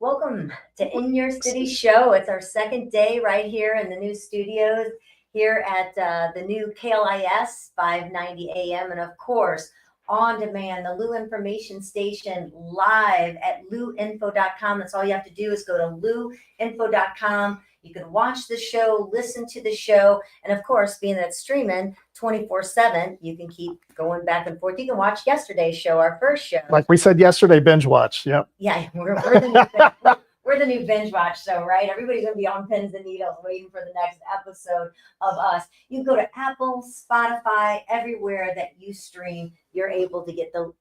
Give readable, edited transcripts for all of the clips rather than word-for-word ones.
Welcome to In Your City Show. It's our second day right here in the new studios here at the new KLIS 590 AM. And of course, on demand, the Lou Information Station live at louinfo.com. That's all you have to do is go to louinfo.com. You can watch the show, listen to the show, and of course, being that it's streaming 24/7, you can keep going back and forth. You can watch yesterday's show, our first show. Like we said yesterday, binge watch. Yep. Yeah, we're the new binge watch show, right? Everybody's going to be on pins and needles waiting for the next episode of us. You can go to Apple, Spotify, everywhere that you stream, you're able to get the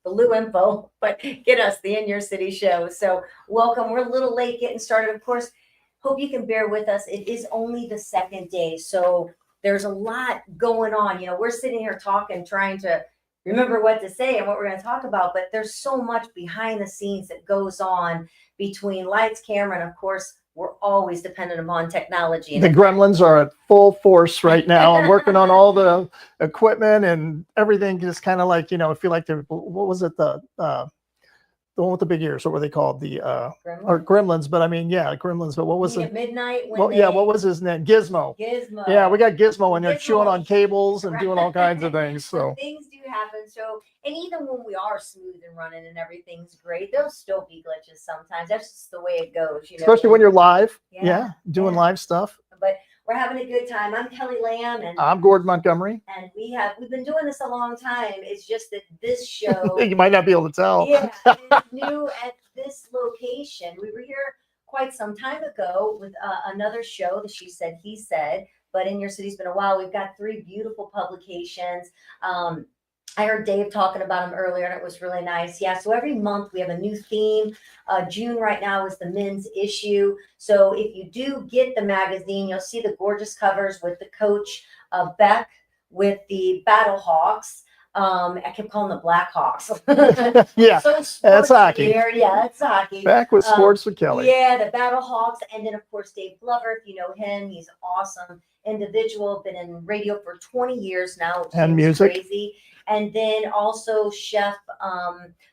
Lou info, but get us the In Your City Show. So welcome. We're a little late getting started. Of course, hope you can bear with us. It is only the second day, so there's a lot going on. You know, we're sitting here talking, trying to remember what to say and what we're going to talk about, but there's so much behind the scenes that goes on between lights, camera, and of course, we're always dependent upon technology. The gremlins are at full force right now. I'm working on all the equipment and everything, just kind of like, you know, I feel like what was it, the one with the big ears? What were they called? The gremlins, but I mean, yeah, gremlins. But what was it? Midnight. Yeah, what was his name? Gizmo. Gizmo. Yeah, we got Gizmo in there chewing on cables and doing all kinds of things. So things do happen. So, and even when we are smooth and running and everything's great, there'll still be glitches sometimes. That's just the way it goes, you know. Especially when you're live. Yeah, doing live stuff. But we're having a good time. I'm Kelly Lamb, and I'm Gordon Montgomery. And we've been doing this a long time. It's just that this show you might not be able to tell. Yeah, it's new at this location. We were here quite some time ago with another show, the She Said, He Said, but In Your City's been a while. We've got 3 beautiful publications. I heard Dave talking about them earlier, and it was really nice. Yeah, so every month we have a new theme. June right now is the men's issue. So if you do get the magazine, you'll see the gorgeous covers with the coach, Beck, with the Battle Hawks. I kept calling the Blackhawks. Yeah, so that's hockey. Yeah, that's hockey. Back with sports with Kelly. Yeah, the Battle Hawks. And then, of course, Dave Glover, if you know him, he's an awesome individual. Been in radio for 20 years now. Which and music. Crazy. And then also Chef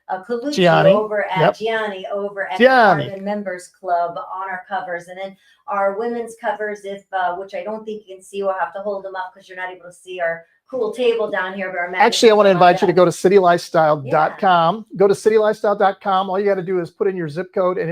Colucci Gianni. over at Gianni over at the Members Club on our covers. And then our women's covers, which I don't think you can see, we'll have to hold them up because you're not able to see our cool table down here. But actually, I want to invite you to go to citylifestyle.com. Go to citylifestyle.com. All you got to do is put in your zip code, and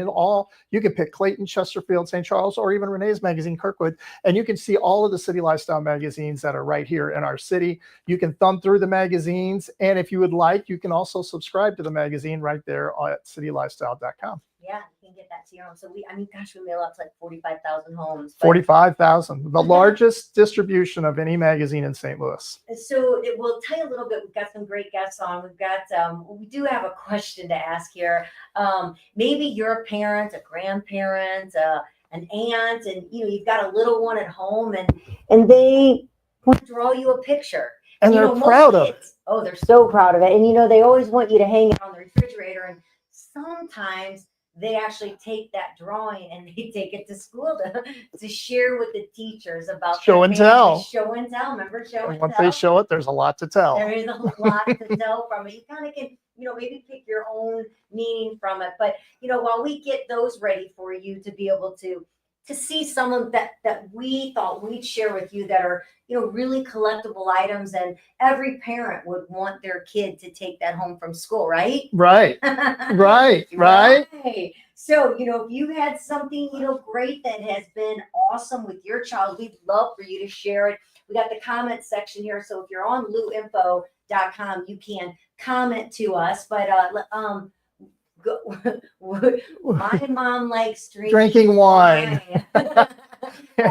you can pick Clayton, Chesterfield, St. Charles, or even Renee's magazine, Kirkwood, and you can see all of the City Lifestyle magazines that are right here in our city. You can thumb through the magazines, and if you would like, you can also subscribe to the magazine right there at citylifestyle.com. Yeah, you can get that to your home. So we mail out to like 45,000 homes. 45,000, the largest distribution of any magazine in St. Louis. So we'll tell you a little bit. We've got some great guests on. We've got, we do have a question to ask here. Maybe you're a parent, a grandparent, an aunt, and you've got a little one at home, and they want to draw you a picture. And they're proud of it. Oh, they're so proud of it. And they always want you to hang it on the refrigerator. And sometimes they actually take that drawing and they take it to school to share with the teachers about show and tell. Show and tell. Remember show and tell? Once they show it, there's a lot to tell. There is a lot to tell from it. You kind of can, maybe pick your own meaning from it. But, while we get those ready for you to be able to see some of that we thought we'd share with you that are, really collectible items, and every parent would want their kid to take that home from school, right? Right. Right. So, if you had something, great that has been awesome with your child, we'd love for you to share it. We got the comment section here. So if you're on louinfo.com, you can comment to us, but, my mom likes drinking wine.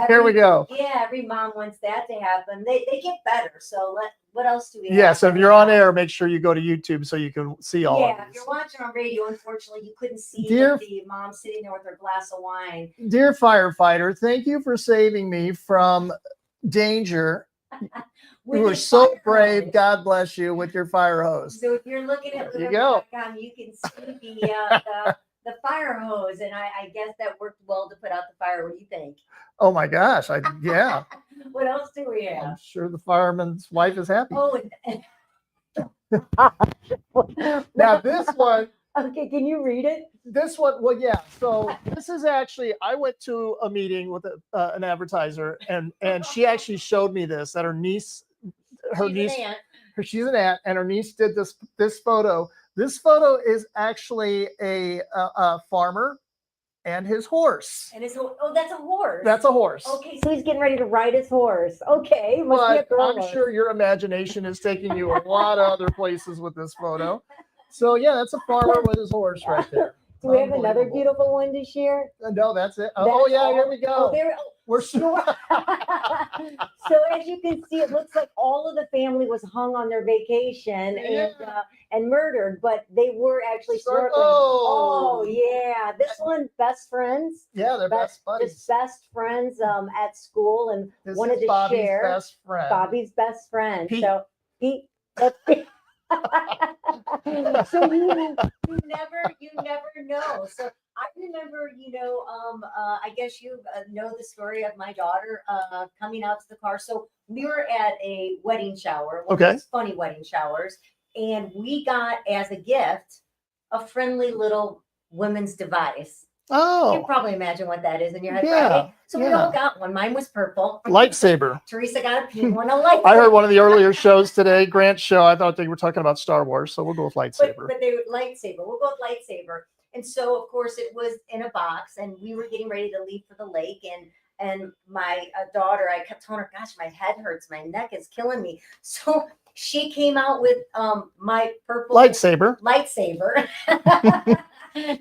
Here we go. Yeah, every mom wants that to happen. They get better. So what else do we have? Yeah, so if you're on air, make sure you go to YouTube so you can see all of these. Yeah, if you're watching on radio, unfortunately, you couldn't see the mom sitting there with her glass of wine. Dear firefighter, thank you for saving me from danger. You were so brave. God bless you with your fire hose. So if you're looking at you can see the fire hose, and I guess that worked well to put out the fire. What do you think? Oh my gosh! Yeah. What else do we have? I'm sure the fireman's wife is happy. Oh, now this one Okay, can you read it? This one, well, yeah. So this is actually, I went to a meeting with an advertiser, and she actually showed me this that her niece, she's an aunt, and her niece did this photo. This photo is actually a farmer and his horse. And that's a horse. That's a horse. Okay, so he's getting ready to ride his horse. Okay, must be a But girl I'm horse. sure your imagination is taking you a lot of other places with this photo. So yeah, that's a farmer with his horse right there. Do we have another beautiful one to share? No, that's it. Oh yeah, here we go. We're So as you can see, it looks like all of the family was hung on their vacation and murdered, but they were actually snorkeling. Oh yeah, this one, best friends. Yeah, they're best buddies. Just best friends at school, and this wanted to Bobby's share best friend. Bobby's best friend. Pete. So Pete. So you never know. So I remember, I guess you know the story of my daughter coming out to the car. So we were at a wedding shower, one of those funny wedding showers, and we got as a gift a friendly little women's device. Oh, you can probably imagine what that is in your head. Yeah, Right? So we all got one. Mine was purple. Lightsaber. Teresa got a pink one, a lightsaber. I heard one of the earlier shows today, Grant's show. I thought they were talking about Star Wars, so we'll go with lightsaber. But they were lightsaber. We'll go with lightsaber. And so, of course, it was in a box, and we were getting ready to leave for the lake. And my daughter, I kept telling her, "Gosh, my head hurts. My neck is killing me." So she came out with my purple lightsaber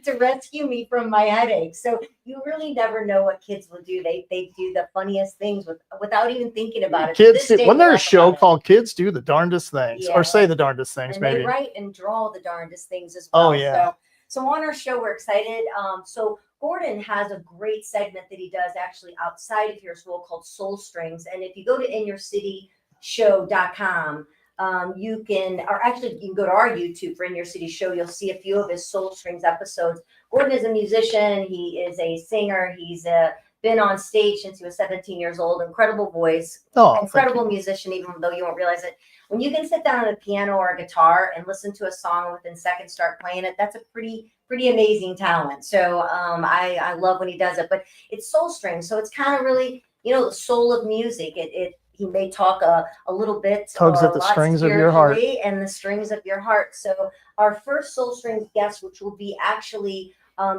to rescue me from my headache. So you really never know what kids will do. They do the funniest things without even thinking about it. Kids, wasn't there a show called Kids Do the Darndest Things, or Say the Darndest Things? And maybe they write and draw the darndest things as well. Oh yeah. So on our show, we're excited. So Gordon has a great segment that he does actually outside of here as well called Soul Strings. And if you go to inyourcityshow.com, you can go to our YouTube for In Your City Show. You'll see a few of his Soul Strings episodes. Gordon is a musician. He is a singer. He's been on stage since he was 17 years old. Incredible voice. Incredible musician, even though you won't realize it. When you can sit down on a piano or a guitar and listen to a song and within seconds start playing it, that's a pretty amazing talent. So I love when he does it. But it's Soul Strings, so it's kind of really, the soul of music. He may talk a little bit. Tugs at the strings of your heart. And the strings of your heart. So our first Soul Strings guest, which will be actually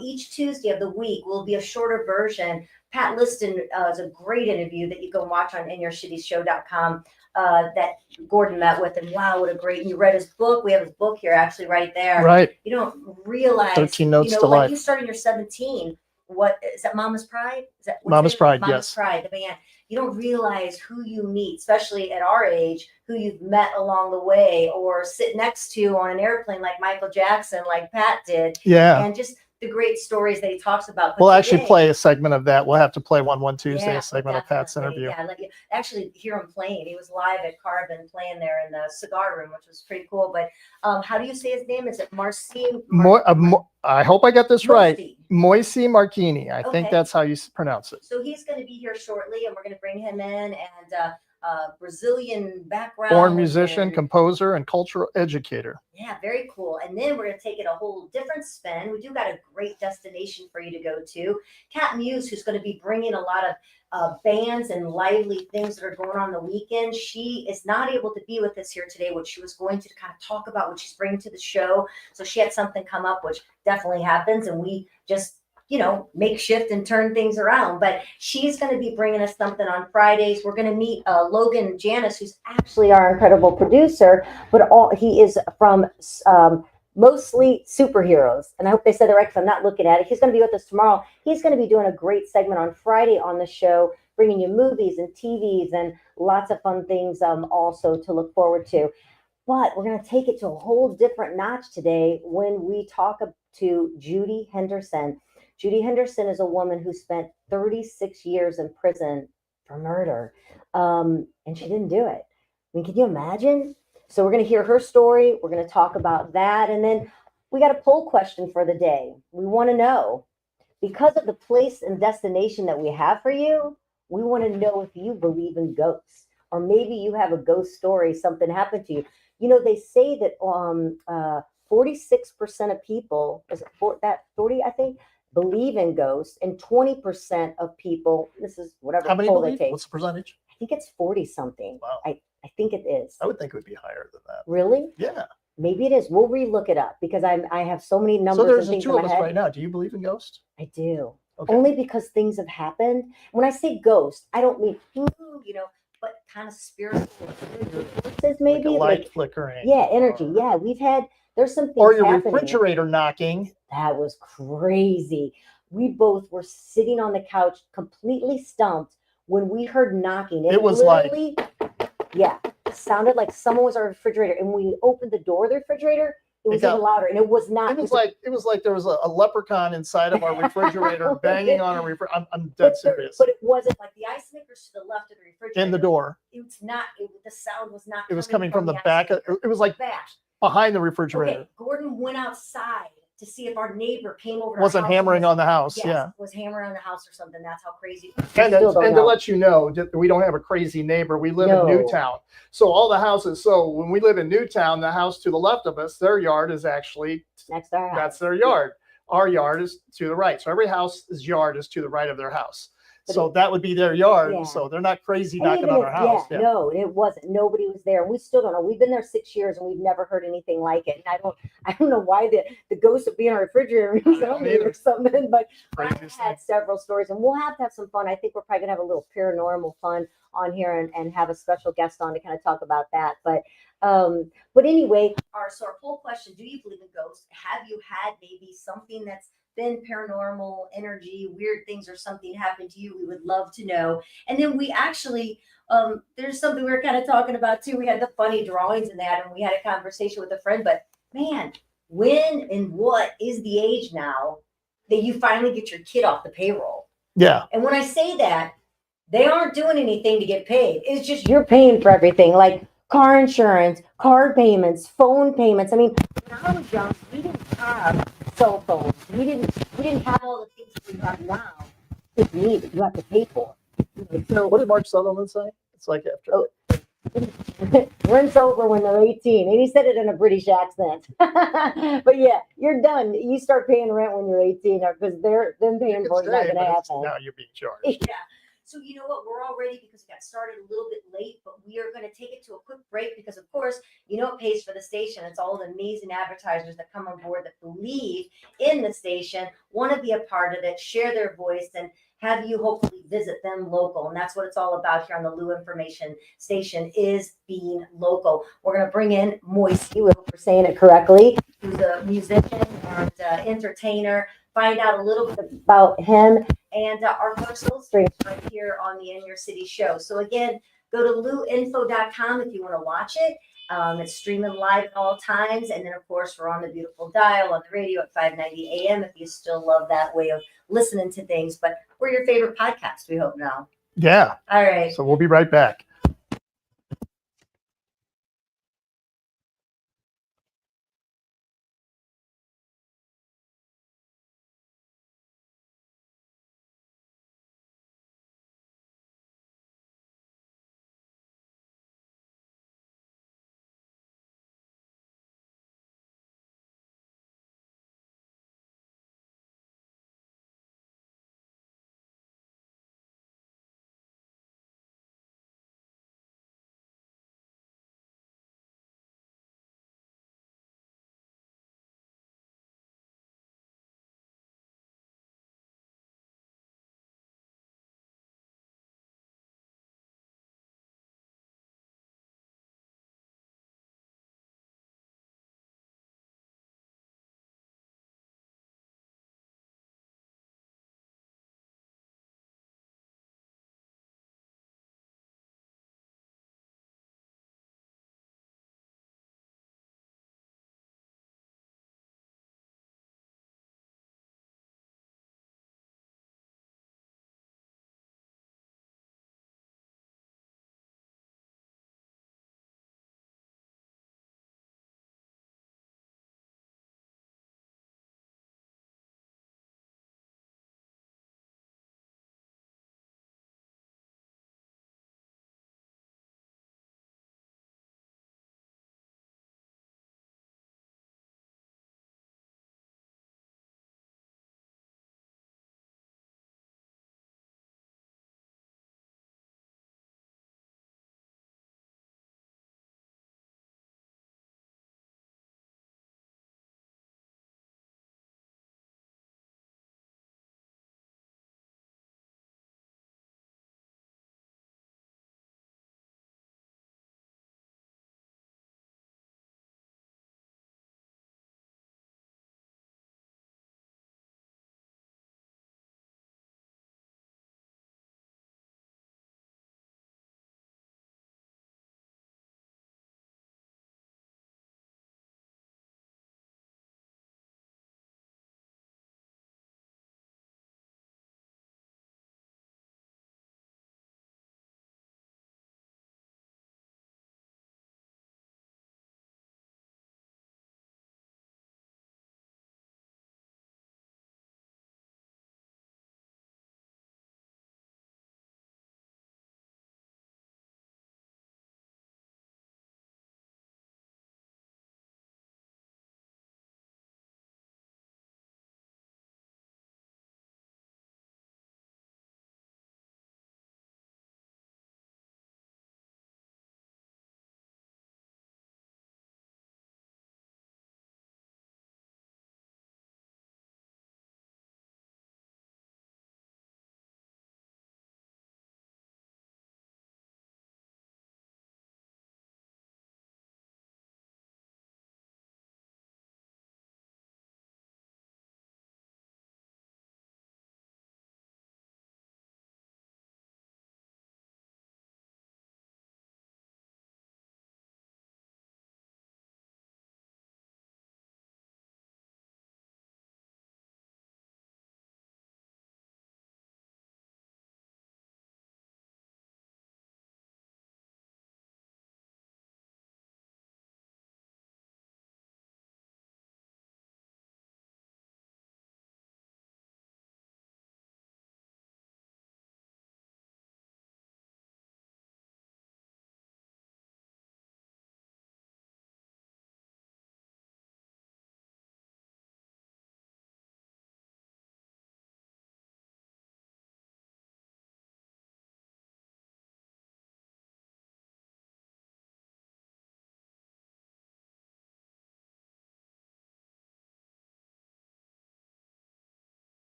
each Tuesday of the week, will be a shorter version. Pat Liston is a great interview that you can watch on inyourcityshow.com that Gordon met with. And wow, what a great, and you read his book. We have his book here actually right there. Right. You don't realize 13 Notes to like Life. you started, you're 17. What is that? Mama's Pride? Is that Mama's Pride? Mama's Yes. Pride, the band. You don't realize who you meet, especially at our age, who you've met along the way or sit next to on an airplane like Michael Jackson, like Pat did. Yeah. And just the great stories that he talks about. We'll actually play a segment of that. We'll have to play one Tuesday, a segment of Pat's interview. Yeah, let you actually hear him playing. He was live at Carbon playing there in the cigar room, which was pretty cool. But how do you say his name? Is it Marcin? I hope I got this right. MoAcyr Marchini. I think that's how you pronounce it. So he's going to be here shortly, and we're going to bring him in. And Brazilian background. Born musician, composer, and cultural educator. Yeah, very cool. And then we're going to take it a whole different spin. We do got a great destination for you to go to. Kat Muse, who's going to be bringing a lot of bands and lively things that are going on the weekend. She is not able to be with us here today, which she was going to kind of talk about what she's bringing to the show. So she had something come up, which definitely happens. And we just make shift and turn things around. But she's going to be bringing us something on Fridays. We're going to meet Logan Janis, who's actually our incredible producer, but he is from Mostly Superheroes. And I hope they said it right because I'm not looking at it. He's going to be with us tomorrow. He's going to be doing a great segment on Friday on the show, bringing you movies and TVs and lots of fun things also to look forward to. But we're going to take it to a whole different notch today when we talk to Judy Henderson. Judy Henderson is a woman who spent 36 years in prison for murder, and she didn't do it. I mean, can you imagine? So we're going to hear her story. We're going to talk about that, and then we got a poll question for the day. We want to know, because of the place and destination that we have for you, we want to know if you believe in ghosts, or maybe you have a ghost story, something happened to you. They say that 46% of people, is it 40, I think, believe in ghosts, and 20% of people, this is whatever How many poll they believe? take. What's the percentage? I think it's 40 something. Wow. I think it is. I would think it would be higher than that. Really? Yeah. Maybe it is. We'll relook it up because I have so many numbers. So there's and things two in of my us head. right now. Do you believe in ghosts? I do. Okay. Only because things have happened. When I say ghost, I don't mean, but kind of spiritual forces, maybe. Like a light flickering. Yeah, energy. Yeah, there's some things Or your happening. refrigerator knocking. That was crazy. We both were sitting on the couch, completely stumped, when we heard knocking. It was literally, sounded like someone was on our refrigerator. And when we opened the door of the refrigerator, it was even louder. And it was not. It was like there was a leprechaun inside of our refrigerator banging on a refrigerator. I'm dead serious. But it wasn't like the ice maker's to the left of the refrigerator. In the door. It's not. The sound was not. It was coming from the back. It was like back behind the refrigerator. Okay, Gordon went outside to see if our neighbor came over. Wasn't hammering on the house. Yes, was hammering on the house or something. That's how crazy. And to let you know, we don't have a crazy neighbor. We live in Newtown. So all the houses. So when we live in Newtown, the house to the left of us, their yard is actually next to our house. That's their yard. Our yard is to the right. So every house's yard is to the right of their house. So that would be their yard. Yeah. So they're not crazy knocking on our house. Yeah, no, it wasn't. Nobody was there. We still don't know. We've been there 6 years and we've never heard anything like it. And I don't know why the ghost of being on our refrigerator or something, but I've had several stories and we'll have to have some fun. I think we're probably gonna have a little paranormal fun on here and have a special guest on to kind of talk about that. But anyway, our poll question, do you believe in ghosts? Have you had maybe something that's been paranormal energy, weird things or something happened to you? We would love to know. And then we actually, there's something we were kind of talking about too. We had the funny drawings and that, and we had a conversation with a friend, but man, when and what is the age now that you finally get your kid off the payroll? Yeah. And when I say that, they aren't doing anything to get paid. It's just you're paying for everything, like car insurance, card payments, phone payments. I mean, when I was young, we didn't have cell phones. We didn't have all the things that we have now. It's needed. You have to pay for. So what did Mark Sutherland say? It's like after rent's over when they're 18, and he said it in a British accent. But yeah, you're done. You start paying rent when you're 18, because them paying for it's not going to happen. Now you're being charged. Yeah. So you know what? We're all ready because we got started a little bit late, but we are going to take it to a quick break because, of course, it pays for the station. It's all the amazing advertisers that come on board that believe in the station, want to be a part of it, share their voice, and have you hopefully visit them local. And that's what it's all about here on the Lou Information Station, is being local. We're going to bring in MoAcyr, we hope we're saying it correctly, who's a musician and entertainer. Find out a little bit about him and our personal streams right here on the In Your City show. So again, go to louinfo.com if you want to watch it. It's streaming live at all times. And then, of course, we're on the beautiful dial on the radio at 590 AM if you still love that way of listening to things. But we're your favorite podcast, we hope now. Yeah. All right. So we'll be right back.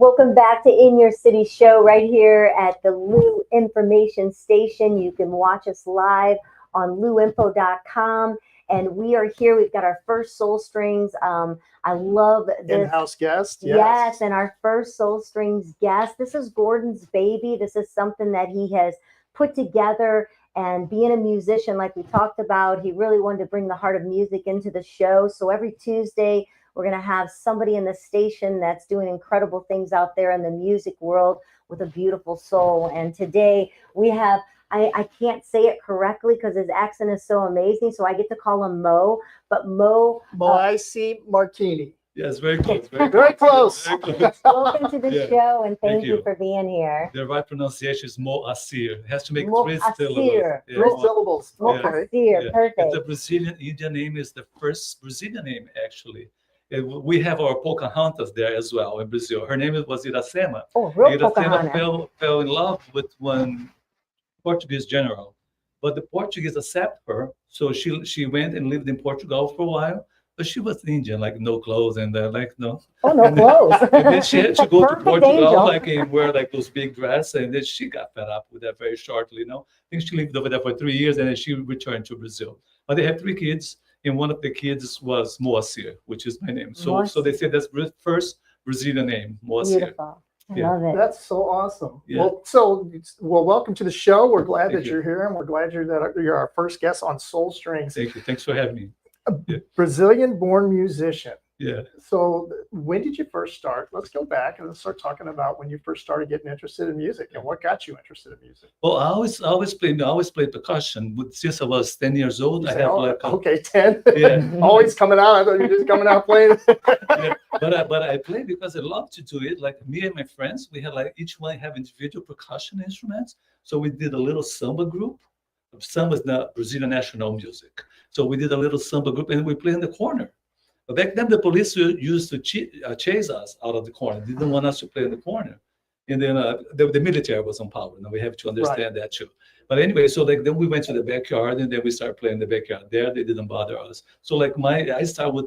Welcome back to In Your City Show right here at the Lou Information Station. You can watch us live on louinfo.com. And we are here. We've got our first Soul Strings. I love this. In-house guest. Yes, and our first Soul Strings guest. This is Gordon's baby. This is something that he has put together. And being a musician, like we talked about, he really wanted to bring the heart of music into the show. So every Tuesday, we're going to have somebody in the station that's doing incredible things out there in the music world with a beautiful soul. And today we have, I can't say it correctly because his accent is so amazing, so I get to call him Mo. But MoAcyr Marchini. Yes, very close. Very close. Very close. Welcome to the Yeah. show, and thank you you. for being here. The right pronunciation is MoAcyr. It has to make MoAcyr. 3 syllables. Yeah, Three syllables. Okay. MoAcyr, yeah. perfect. It's a Brazilian Indian name. Is the first Brazilian name actually. We have our Pocahontas there as well in Brazil. Her name was Iracema. Oh, real Iracema Pocahontas. fell in love with one Portuguese general, but the Portuguese accept her, so she went and lived in Portugal for a while. But she was Indian, like no clothes and like no. Oh, no clothes. And then she had to go to Perfect Portugal, angel. like and wear like those big dresses, and then she got fed up with that very shortly. I think she lived over there for 3 years, and then she returned to Brazil. But they have 3 kids, and one of the kids was MoAcyr, which is my name. So they say that's the first Brazilian name, MoAcyr. Beautiful. I Yeah. love it. That's so awesome. Yeah. Well, welcome to the show. We're glad Thank that you. you're here, and we're glad you're our first guest on Soul Strings. Thank you. Thanks for having me. Brazilian-born musician. Yeah. So when did you first start? Let's go back and let's start talking about when you first started getting interested in music and what got you interested in music. Well, I always played percussion. Since I was 10 years old, You I say, have "Oh, like a, okay, 10. yeah. Always coming out. I thought you were just coming out playing. Yeah, but I play because I love to do it. Like me and my friends, we had like each one have individual percussion instruments. So we did a little samba group. Samba is the Brazilian national music. So we did a little samba group and we play in the corner. But back then the police used to chase us out of the corner. They didn't want us to play in the corner. And then the military was on power. Now we have to understand that too. But anyway, so like then we went to the backyard and then we started playing in the backyard. There they didn't bother us. So like I started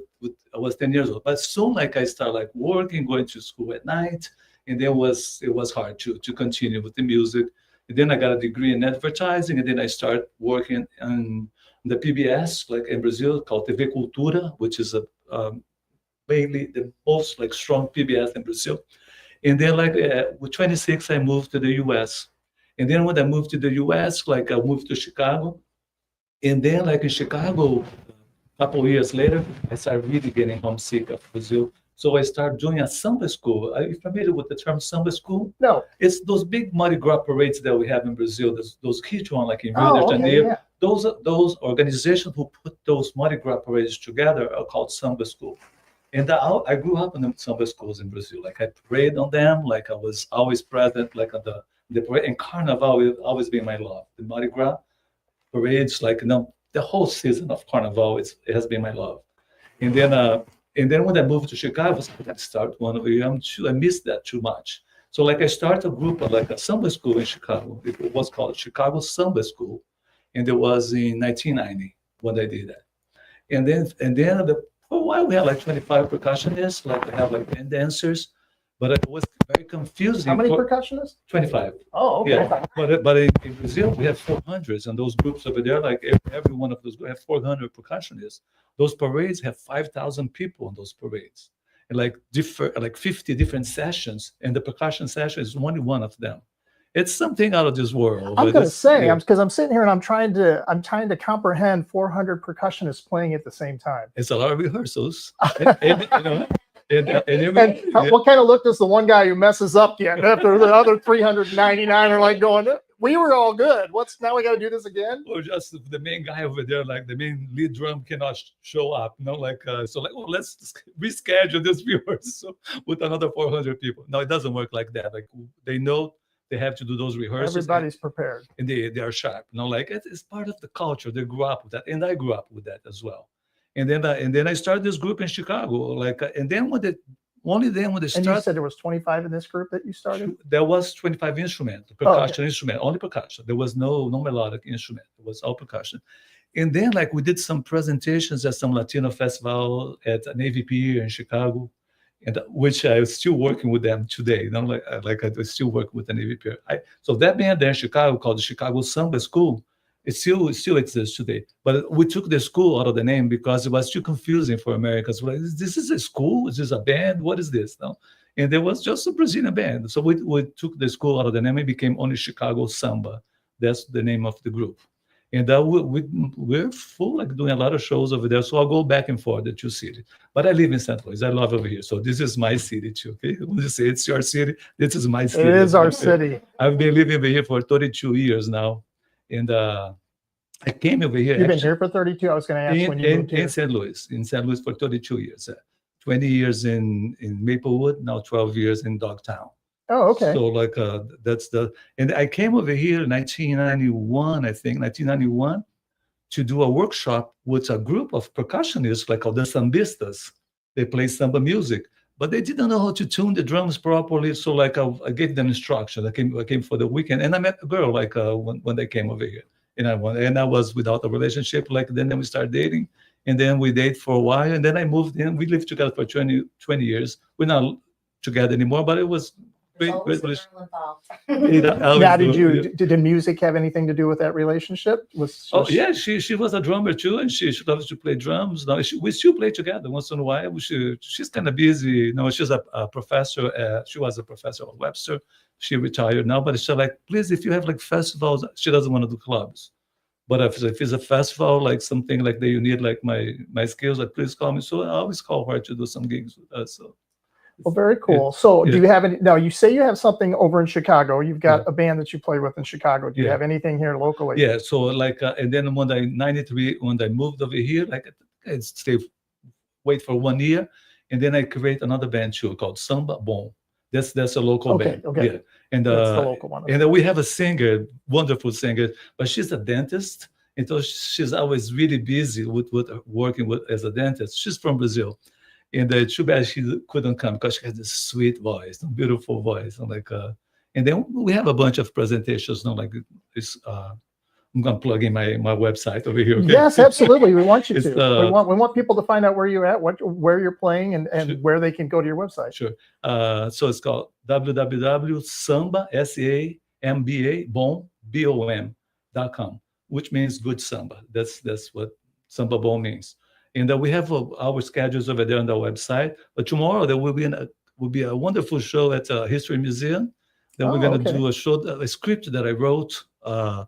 I was 10 years old. But soon like I started like working, going to school at night, and then it was hard to continue with the music. And then I got a degree in advertising, and then I started working on the PBS, like in Brazil, called TV Cultura, which is mainly the most like strong PBS in Brazil. And then like with 26, I moved to the US. And then when I moved to the US, like I moved to Chicago. And then like in Chicago, a couple of years later, I started really getting homesick of Brazil. So I started doing a samba school. Are you familiar with the term samba school? No. It's those big Mardi Gras parades that we have in Brazil. Those huge ones like in Rio Oh, de okay, Janeiro. yeah. Those organizations who put those Mardi Gras parades together are called samba school. And I grew up in the samba schools in Brazil. Like I prayed on them, like I was always present, like on the parade. And Carnival will always be my love. The Mardi Gras parades, like the whole season of Carnival, it has been my love. And then when I moved to Chicago, I started I missed that too much. So like I started a group of like a samba school in Chicago. It was called Chicago Samba School. And it was in 1990 when I did that. And then for a while we had like 25 percussionists, like we have like 10 dancers, but it was very confusing. How many percussionists? 25. Oh, okay. Yeah, but in Brazil we have 400s, and those groups over there, like every one of those have 400 percussionists. Those parades have 5,000 people on those parades, and like 50 different sessions, and the percussion session is only one of them. It's something out of this world. I'm going to say, yeah. because I'm sitting here and I'm trying to comprehend 400 percussionists playing at the same time. It's a lot of rehearsals. and What kind of look does the one guy who messes up get after the other 399 are like going, we were all good. Now we got to do this again? Or just the main guy over there, like the main lead drum cannot show up, let's reschedule this rehearsal with another 400 people. No, it doesn't work like that. Like they know they have to do those rehearsals. Everybody's prepared. And they are sharp. Like it's part of the culture. They grew up with that, and I grew up with that as well. And then I started this group in Chicago. And then when they And you said there was 25 in this group that you started? There was 25 instruments, percussion instrument, only percussion. There was no melodic instrument. It was all percussion. And then like we did some presentations at some Latino festival at an AVP in Chicago. and which I was still working with them today. Like I was still working with the Navy Pier. So that band there in Chicago called the Chicago Samba School, it still exists today. But we took the school out of the name because it was too confusing for Americans. Like, this is a school? Is this a band? What is this? No? And there was just a Brazilian band. So we took the school out of the name and became only Chicago Samba. That's the name of the group. And we're full, like doing a lot of shows over there. So I'll go back and forth the two cities. But I live in St. Louis. I love over here. So this is my city too. Okay, when you say it's your city, this is my city. It is our city. I've been living over here for 32 years now. And I came over here. You've been here for 32? I was going to ask when you moved here. In St. Louis for 32 years. 20 years in Maplewood, now 12 years in Dogtown. Oh, okay. So like and I came over here in 1991, to do a workshop with a group of percussionists, like called the Sambistas. They play samba music, but they didn't know how to tune the drums properly. So like I gave them instruction. I came for the weekend, and I met a girl like when they came over here, and I was without a relationship. Like then we started dating, and then we dated for a while, and then I moved in. We lived together for 20 years. We're not together anymore, but it was great. Now, did music have anything to do with that relationship? Yeah, she was a drummer too, and she loves to play drums. Now we still play together once in a while. She's kind of busy. She's a professor. She was a professor at Webster. She retired now, but she's like, please, if you have like festivals, she doesn't want to do clubs. But if it's a festival, like something like that, you need like my skills, like please call me. So I always call her to do some gigs with us. So. Well, very cool. So do you have any, now you say you have something over in Chicago, you've got a band that you play with in Chicago. Do you have anything here locally? Yeah. So like, and then when I moved over here, like I wait for 1 year, and then I create another band too called Samba Bom. That's a local band. Okay. Yeah. And that's the local one. And then we have a singer, wonderful singer, but she's a dentist. And so she's always really busy with working as a dentist. She's from Brazil. And too bad she couldn't come because she has this sweet voice, beautiful voice. And and then we have a bunch of presentations. Like this, I'm gonna plug in my website over here. Okay? Yes, absolutely. We want you to. We want people to find out where you're at, where you're playing, and sure. Where they can go to your website. Sure. So it's called www.samba BOM.com, which means good samba. That's what Samba Bom means. And we have our schedules over there on the website. But tomorrow there will be a wonderful show at the History Museum. Then we're going to do a show, a script that I wrote. I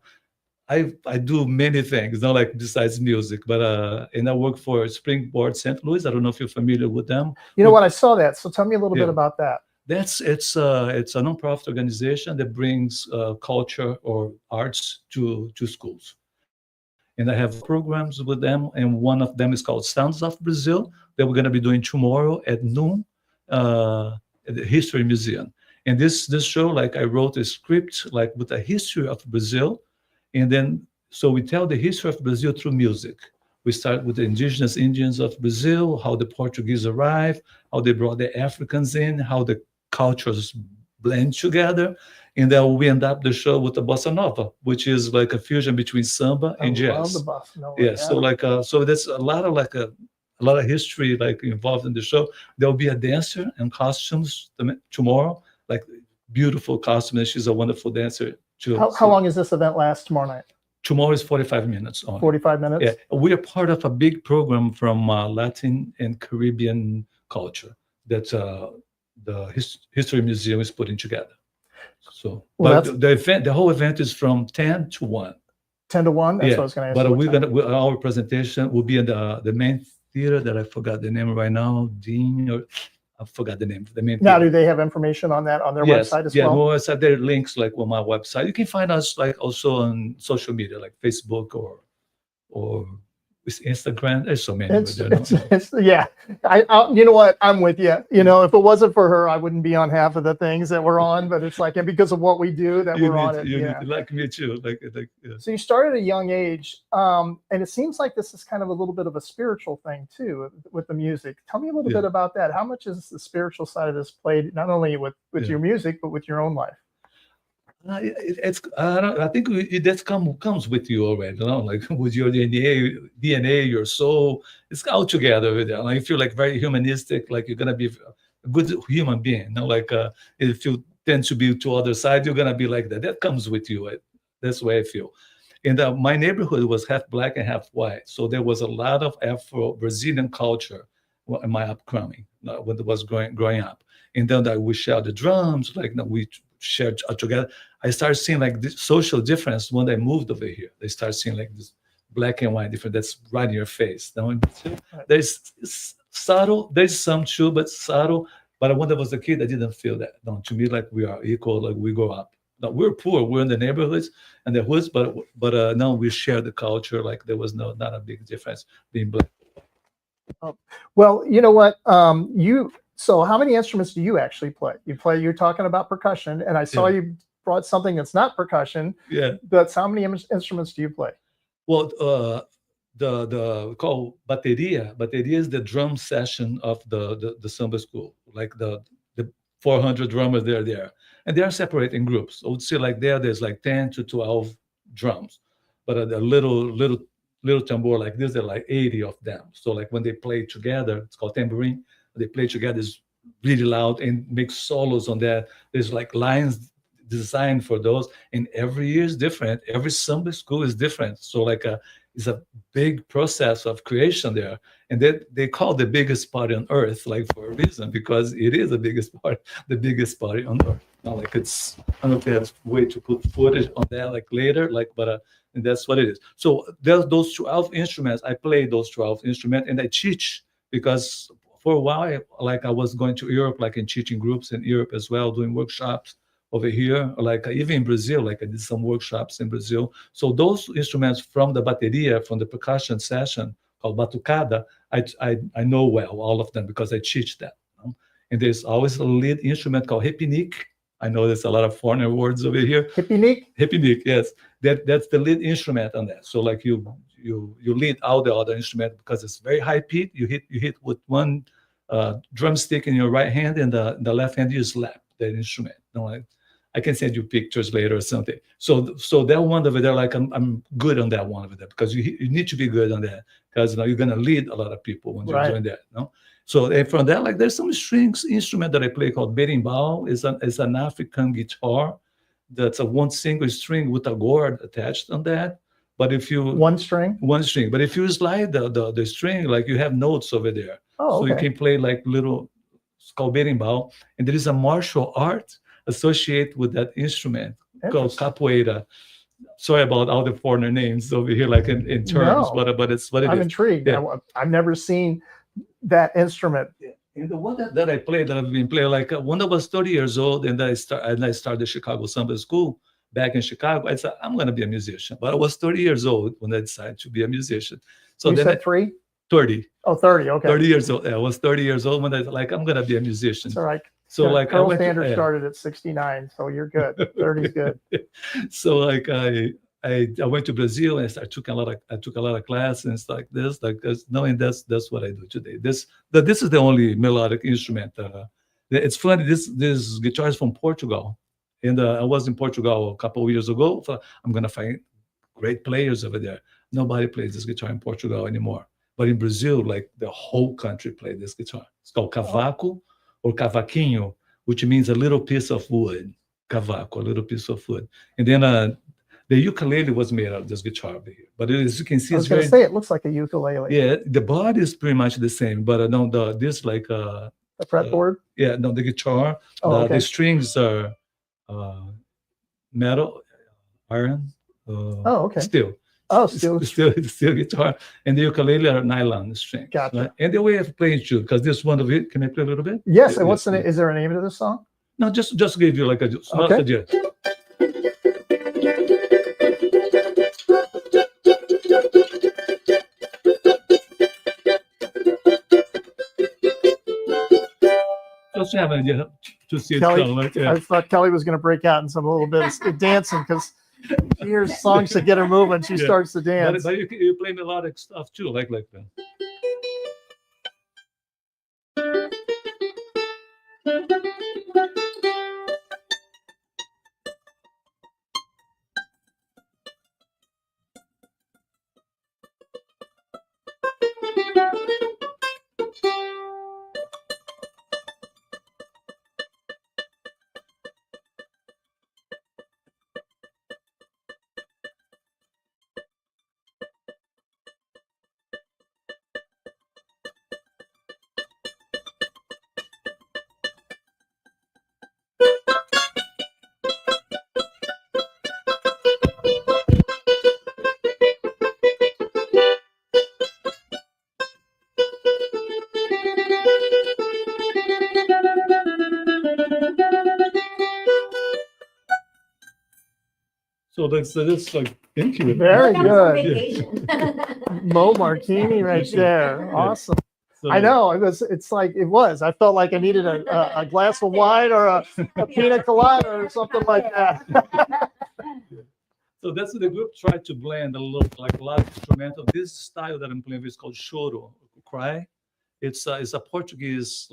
do many things, not like besides music, but and I work for Springboard St. Louis. I don't know if you're familiar with them. You know what? I saw that. So tell me a little bit about that. It's a nonprofit organization that brings culture or arts to schools. And I have programs with them, and one of them is called Sounds of Brazil that we're going to be doing tomorrow at noon at the History Museum. And this show, like I wrote a script like with a history of Brazil, and then so we tell the history of Brazil through music. We start with the indigenous Indians of Brazil, how the Portuguese arrived, how they brought the Africans in, how the cultures blend together. And then we end up the show with the bossa nova, which is like a fusion between samba and jazz. I love the bossa nova. Yeah, so like so there's a lot of history like involved in the show. There will be a dancer in costumes tomorrow, like beautiful costumes. She's a wonderful dancer too. How long is this event last tomorrow night? Tomorrow is 45 minutes on. 45 minutes? Yeah, we are part of a big program from Latin and Caribbean culture that the History Museum is putting together. So, but the whole event is from 10 to 1. 10 to 1? That's what I was going to ask. But our presentation will be in the main theater that I forgot the name right now. I forgot the name. Now, do they have information on that on their website as well? Yeah, well, there are links like on my website. You can find us like also on social media like Facebook or with Instagram. There's so many. Yeah, I you know what? I'm with you. You know, if it wasn't for her, I wouldn't be on half of the things that we're on. But it's like, and because of what we do, that we're on it. Yeah, like me too. So you started at a young age, and it seems like this is kind of a little bit of a spiritual thing too with the music. Tell me a little bit about that. How much is the spiritual side of this played not only with your music but with your own life? I think that comes with you already, you know, like with your DNA, your soul. It's all together with that. Like, I feel like very humanistic. Like you're gonna be good human being. Like if you tend to be to other side, you're gonna be like that. That comes with you. That's the way I feel. And my neighborhood was half black and half white, so there was a lot of Afro-Brazilian culture in my upcoming when I was growing up. And then we shared the drums, like we shared together. I started seeing like this social difference when I moved over here. They started seeing like this black and white difference that's right in your face. Now, there's subtle, there's some too, but subtle. But when I was a kid, I didn't feel that. No, to me, like we are equal, like we grow up. Now, we're poor, we're in the neighborhoods and the hoods, but now we share the culture. Like there was not a big difference being black. Well, you know what? So how many instruments do you actually play? You're talking about percussion, and I saw you brought something that's not percussion. Yeah. That's how many instruments do you play? Well, the called bateria. Bateria is the drum session of the samba school. Like the 400 drummers, they're there. And they are separated in groups. I would say like there's like 10 to 12 drums. But the little tambour like this, there are like 80 of them. So like when they play together, it's called tambourine. They play together, it's really loud and make solos on that. There's like lines designed for those, and every year is different. Every samba school is different. So like it's a big process of creation there. And they call the biggest party on earth, like for a reason, because it is the biggest party on earth. Not like it's, I don't know if there's a way to put footage on that like later, like, but and that's what it is. So there's those 12 instruments. I play those 12 instruments and I teach, because for a while, like I was going to Europe, like in teaching groups in Europe as well, doing workshops over here, like even in Brazil, like I did some workshops in Brazil. So those instruments from the bateria, from the percussion session called batucada, I know well, all of them, because I teach that. And there's always a lead instrument called repinique. I know there's a lot of foreigner words over here. Repinique, yes. That's the lead instrument on that. So like you lead out the other instrument because it's very high pitch. You hit with one drumstick in your right hand, and the left hand you slap that instrument. I can send you pictures later or something. So that one over there, like I'm good on that one over there, because you need to be good on that, because you're gonna lead a lot of people when you're doing that. So and from that, like there's some strings instrument that I play called berimbau. It's an African guitar that's a one single string with a gourd attached on that. But if you one string, but if you slide the string, like you have notes over there. Oh, so okay. you can play like little, it's called berimbau, and there is a martial art associated with that instrument called capoeira. Sorry about all the foreigner names over here, like in terms, but it's what it is. I'm intrigued. Yeah. I've never seen that instrument. And the one that I played, that I've been playing, like when I was 30 years old, and I started the Chicago Samba School back in Chicago, I said, I'm going to be a musician. But I was 30 years old when I decided to be a musician. So you then said 30. Oh, 30. Okay. 30 years old. I was 30 years old when I like, I'm going to be a musician. It's all right. So like Girl Standard started at 69, so you're good. 30 is good. So like I went to Brazil and I took a lot of classes and stuff like this. And that's what I do today. This is the only melodic instrument. It's funny. This guitar is from Portugal, and I was in Portugal a couple of years ago. So I'm gonna find great players over there. Nobody plays this guitar in Portugal anymore, but in Brazil, like the whole country played this guitar. It's called cavaco or cavaquinho, which means a little piece of wood. Cavaco, a little piece of wood, and then. The ukulele was made out of this guitar over here, but as you can see, it's very. It looks like a ukulele. Yeah, the body is pretty much the same, but this like the fretboard. The guitar. The strings are metal, iron. Steel. Steel guitar, and the ukulele are nylon strings. Gotcha. Right? And the way of playing too, because this one of it, can I play a little bit? Yes. And what's the name? Is there a name to this song? No, just give you like a small idea. Just have an idea to see I thought Kelly was going to break out in some little bit of dancing, because she hears songs to get her moving. She starts to dance. But you play melodic stuff too, like that. So that's like, thank you. Very Look, I was on good. vacation. Mo Marchini right there. Yeah. Awesome. So, I know it's like it was. I felt like I needed a glass of wine or a pina colada or something like that. So that's what the group tried to blend a lot of instrumental. This style that I'm playing with is called choro, cry. It's a Portuguese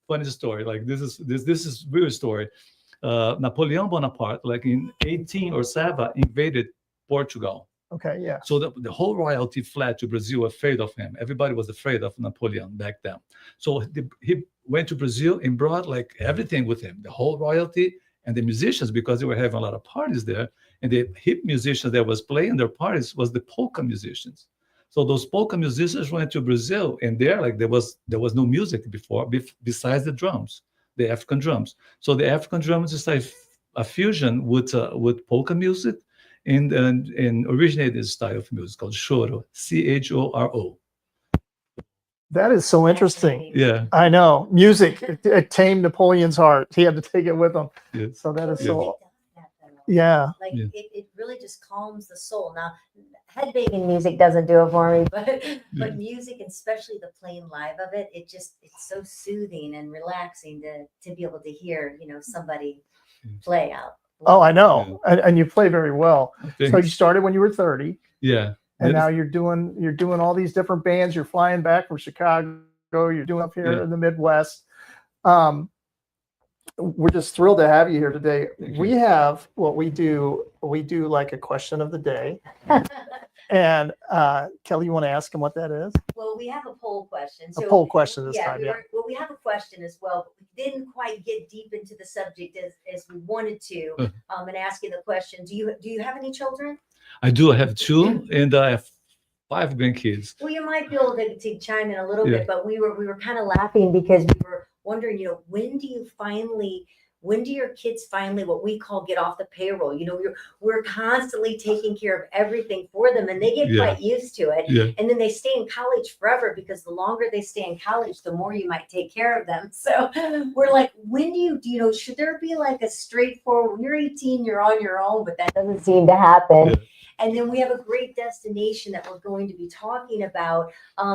funny story. Like this is real story. Napoleon Bonaparte, like in 1807, invaded Portugal. Okay, yeah. So the whole royalty fled to Brazil, afraid of him. Everybody was afraid of Napoleon back then. So he went to Brazil and brought like everything with him, the whole royalty and the musicians, because they were having a lot of parties there. And the hip musicians that was playing their parties was the polka musicians. So those polka musicians went to Brazil, and there was no music before besides the drums, the African drums. So the African drums is like a fusion with polka music, and originated this style of music called choro, choro. That is so interesting. Yeah. I know. Music, it tamed Napoleon's heart. He had to take it with him. Yeah. So that is Yeah. so, yeah. Like Yeah. it really just calms the soul. Now, headbanging music doesn't do it for me, but music, and especially the playing live of it, it's so soothing and relaxing to be able to hear, somebody play out. Oh, I know. And you play very well. So you Thanks. started when you were 30. Yeah. And now you're doing all these different bands. You're flying back from Chicago. You're doing up here in the Midwest. We're just thrilled to have you here today. We have what we do. We do like a question of the day. And Kelly, you want to ask him what that is? Well, we have a poll question. A poll question this time, Well, we have a question as well, but we didn't quite get deep into the subject as we wanted to. And ask you the question: Do you have any children? I do. I have 2, and I have 5 grandkids. Well, you might be able to chime in a little bit, but we were kind of laughing because we were wondering, when do your kids finally, what we call, get off the payroll? We're constantly taking care of everything for them, and they get quite used to it. Yeah. And then they stay in college forever, because the longer they stay in college, the more you might take care of them. So we're like, when do you should there be like a straightforward, when you're 18, you're on your own, but that doesn't seem to happen. Yeah. And then we have a great destination that we're going to be talking about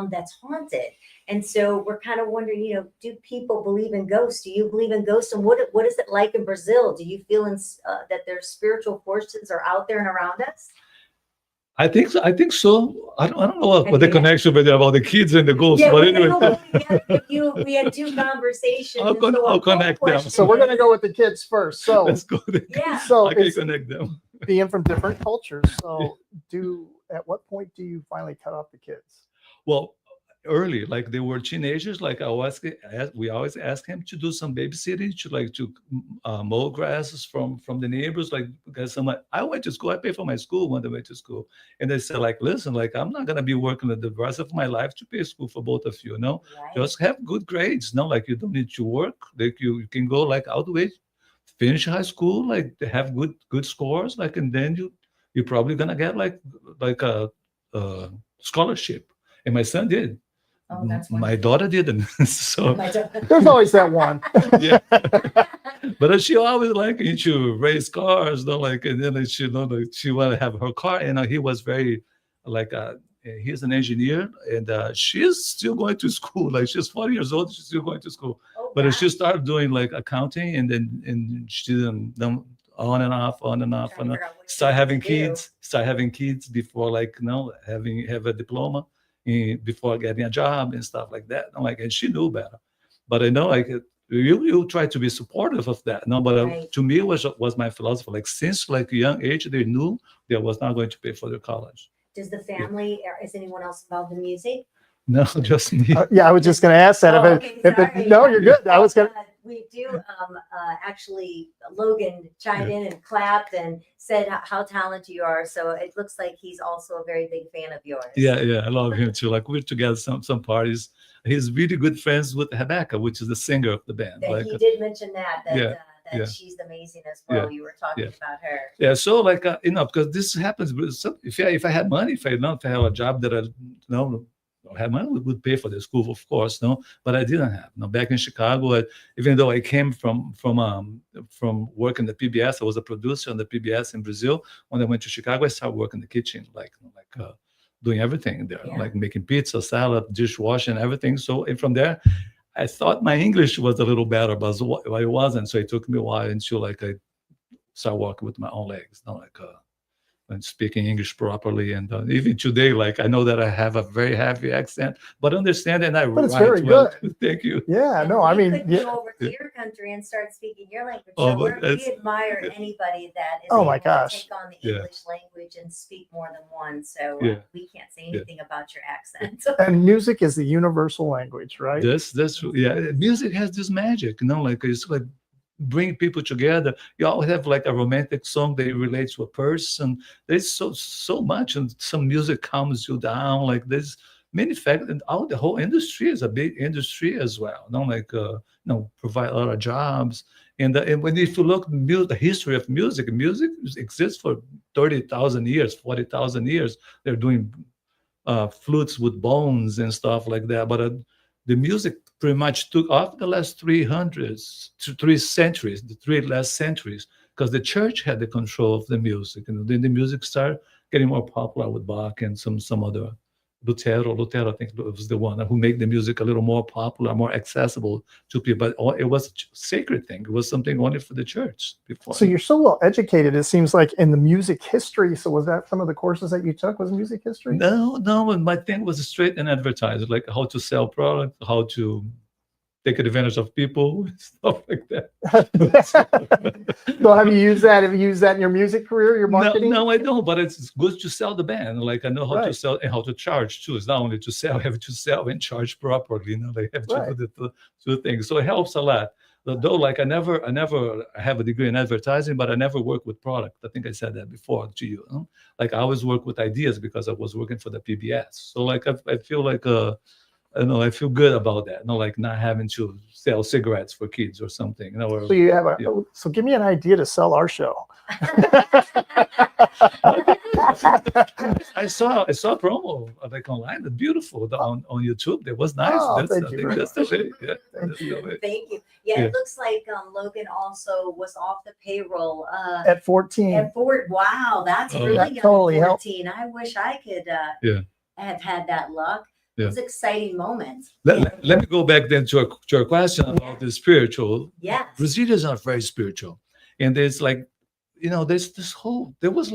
that's haunted. And so we're kind of wondering, do people believe in ghosts? Do you believe in ghosts? And what is it like in Brazil? Do you feel that their spiritual forces are out there and around us? I think so. I don't know what the connection with about the kids and the ghosts, but anyway. We had 2 conversations. I'll connect them. So we're going to go with the kids first. So Let's go. So I can it's connect them. being from different cultures. So at what point do you finally cut off the kids? Well, early, like they were teenagers. Like we always ask him to do some babysitting, to mow grasses from the neighbors. Like, because I went to school, I paid for my school when I went to school, and they said, like, listen, like, I'm not gonna be working the rest of my life to pay school for both of you. Right. Just have good grades. Like, you don't need to work. Like, you can go like out the way, finish high school, like have good scores, like, and then you're probably gonna get like a scholarship. And my son did. Oh, that's my daughter didn't. So There's always that one. yeah. But she always like into race cars, and then she wanted to have her car. And he was very he's an engineer, and she's still going to school. Like, she's 40 years old, she's still going to school. Oh, but wow. she started doing like accounting, and she didn't on and off. Start having kids before have a diploma, before getting a job and stuff like that. And she knew better. But I know, you try to be supportive of that. But to me, it was my philosophy. Like, since a young age, they knew they was not going to pay for their college. Does the family, is anyone else involved in music? No, just me. I was just going to ask that. No, you're good. I was going to. We do actually, Logan chimed in and clapped and said how talented you are. So it looks like he's also a very big fan of yours. Yeah, I love him too. Like, we're together some parties. He's really good friends with Rebecca, which is the singer of the band. He did mention that she's amazing as well. You were talking about her. Yeah, so because this happens. If I had money, if I have a job that have money, we would pay for the school, of course, no, but I didn't have. No, back in Chicago, even though I came from working the PBS, I was a producer on the PBS in Brazil. When I went to Chicago, I started working in the kitchen, doing everything there, like making pizza, salad, dishwashing, everything. So and from there, I thought my English was a little better, but it wasn't. So it took me a while until I start walking with my own legs, and speaking English properly. And even today, I know that I have a very heavy accent, but understand and I But it's write very well. good. Thank you. Yeah, And no, I we mean, could go over to your country and start speaking your language. Oh, So but we admire anybody that is Oh able my to gosh. take on the English language and speak more than one. So we can't say anything about your accent. And music is the universal language, right? That's music has this magic, it's like bring people together. You always have a romantic song that relates to a person. There's so much, and some music calms you down. There's many factors, and the whole industry is a big industry as well. Provide a lot of jobs. And when if you look the history of music exists for 30,000 years, 40,000 years. They're doing flutes with bones and stuff like that. But the music pretty much took off the last 3 centuries, the 3 last centuries, because the church had the control of the music. And then the music started getting more popular with Bach and some other. Lutero, I think, was the one who made the music a little more popular, more accessible to people. But it was a sacred thing. It was something only for the church before. So you're so well educated, it seems like, in the music history. So was that some of the courses that you took, was music history? No. My thing was straight in advertising, like how to sell product, how to take advantage of people, stuff like that. So have you used that? Have you used that in your music career, your marketing? No, I don't. But it's good to sell the band. I know how to sell and how to charge too. It's not only to sell; I have to sell and charge properly. They have to do the two things. So it helps a lot. Though, I never have a degree in advertising, but I never work with product. I think I said that before to you. I always work with ideas because I was working for the PBS. So I feel I feel good about that. Not having to sell cigarettes for kids or something. So you have so give me an idea to sell our show. I saw a promo online. It's beautiful on YouTube. That was nice. Thank you. That's the way. Yeah, Thank you. Yeah, it looks like Logan also was off the payroll at 14. Wow, that's really that young. totally 14. I wish I could have had that luck. It was an exciting moment. Let me go back then to your question about the spiritual. Yes. Brazilians are very spiritual. And there's there's this whole, there was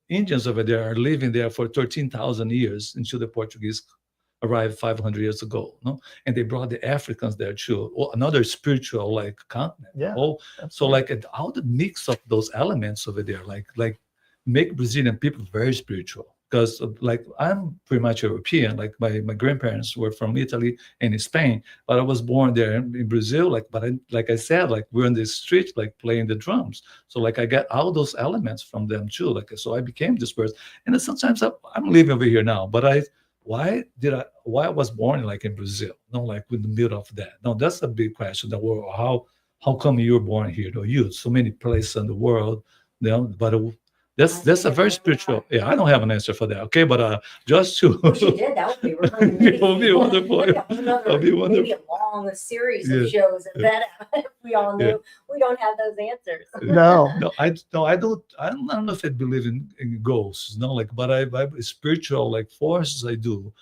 Indians over there are living there for 13,000 years until the Portuguese arrived 500 years ago. And they brought the Africans there too. Another spiritual continent. Yeah. So all the mix of those elements over there, make Brazilian people very spiritual. Because I'm pretty much European, my grandparents were from Italy and Spain, but I was born there in Brazil. But I said, we're on the street, playing the drums. So I got all those elements from them too. So I became this person. And then sometimes I'm living over here now, but why I was born in Brazil? In the middle of that. No, that's a big question. How come you're born here? So many places in the world, but that's a very spiritual. Yeah, I don't have an answer for that. Okay, but just to. If you did, that would be really it would be wonderful. That'd be wonderful. Maybe a long series of shows, and then we all knew we don't have those answers. No, I don't know if I believe in ghosts. But I spiritual forces. I do.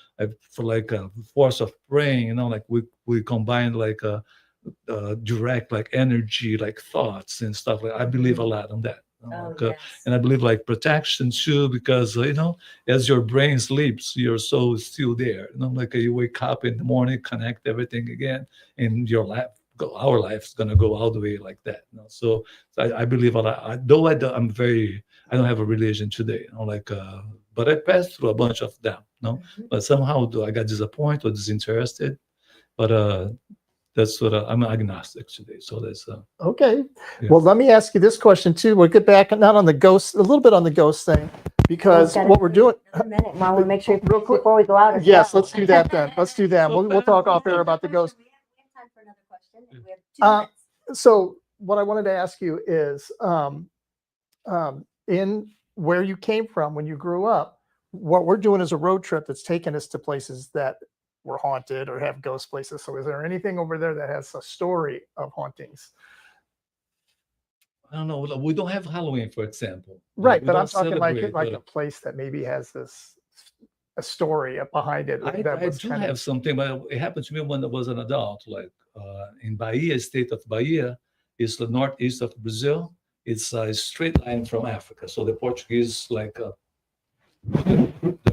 For a force of praying. We combine direct energy, thoughts and stuff. I believe a lot on that. And I believe protection too, because as your brain sleeps, your soul is still there. You wake up in the morning, connect everything again, and our life's gonna go all the way like that. So I believe a lot. Though I don't have a religion today. But I passed through a bunch of them. But somehow I got disappointed or disinterested. But that's what I'm agnostic today. So that's okay. Yeah. Well, let me ask you this question too. We'll get back not on the ghost, a little bit on the ghost thing, because what we're doing. A minute, while we make sure real quick before we go out. Yes, let's do that then. Let's do that. We'll talk off air about the ghost. We have time for another question. We have 2 minutes. So what I wanted to ask you is, in where you came from when you grew up, what we're doing is a road trip that's taking us to places that were haunted or have ghost places. So is there anything over there that has a story of hauntings? I don't know. We don't have Halloween, for example. Right, We but I'm don't talking like celebrate, a place that maybe has a story behind it. I that was do kind have of, something, but it happened to me when I was an adult. Like in Bahia, state of Bahia, is the northeast of Brazil. It's a straight line from Africa. So the Portuguese the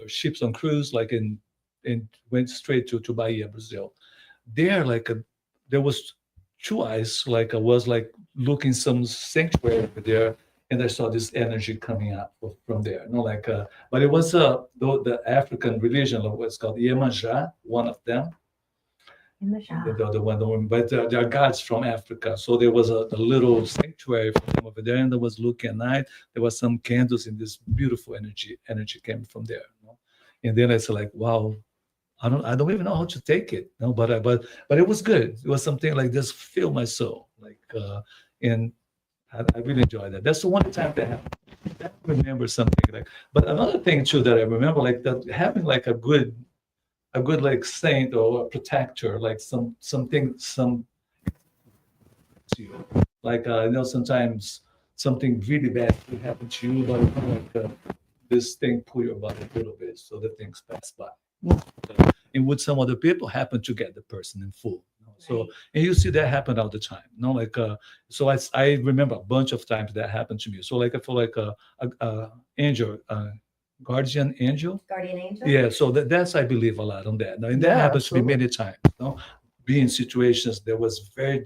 ships on cruise, went straight to Bahia, Brazil. There, there was two eyes. I was looking some sanctuary over there, and I saw this energy coming up from there. But it was the African religion, what's called Iemanjá, one of them. In the And shop. the other one, but they are gods from Africa. So there was a little sanctuary for them over there, and there was looking at night. There was some candles, and this beautiful energy came from there. And then I said, wow, I don't even know how to take it. No, but it was good. It was something like this, fill my soul. And I really enjoyed that. That's the one time that happened. I remember something but another thing too that I remember, that having a good saint or a protector, something to you. Sometimes something really bad could happen to you, but this thing pull your body a little bit so the things pass by. And with some other people happen to get the person in full. So, Right. and you see that happen all the time. So I remember a bunch of times that happened to me. So I feel like a angel, guardian angel. Guardian angel. Yeah, so that's I believe a lot on that. Now, and that Yeah, happens to me absolutely. many times. Be in situations that was very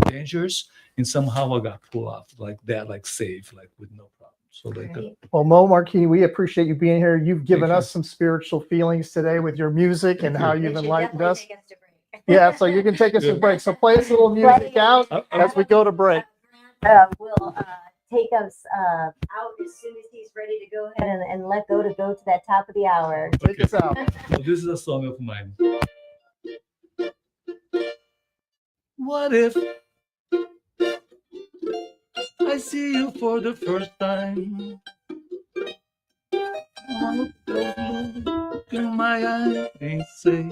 dangerous, and somehow I got pulled off like that, safe, with no problem. So Right. Well, Mo Marchini, we appreciate you being here. You've given Thank you. us some spiritual feelings today with your music Thank and you. how It you've should enlightened definitely us. take us to break. Yeah, so you can take us to Yeah. break. So play us a little music out as we go to break. Will take us out as soon as he's ready to go ahead and let go to that top of the hour. Take us out. So this is a song of mine. What if I see you for the first time? Look in my eyes and say,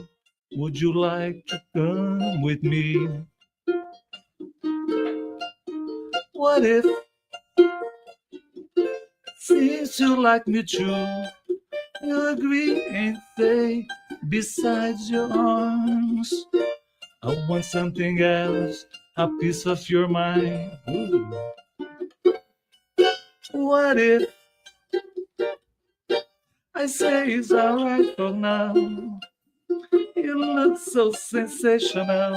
would you like to come with me? What if, since you like me too, you agree and say, besides your arms, I want something else, a piece of your mind. Ooh. What if I say it's alright for now? You look so sensational.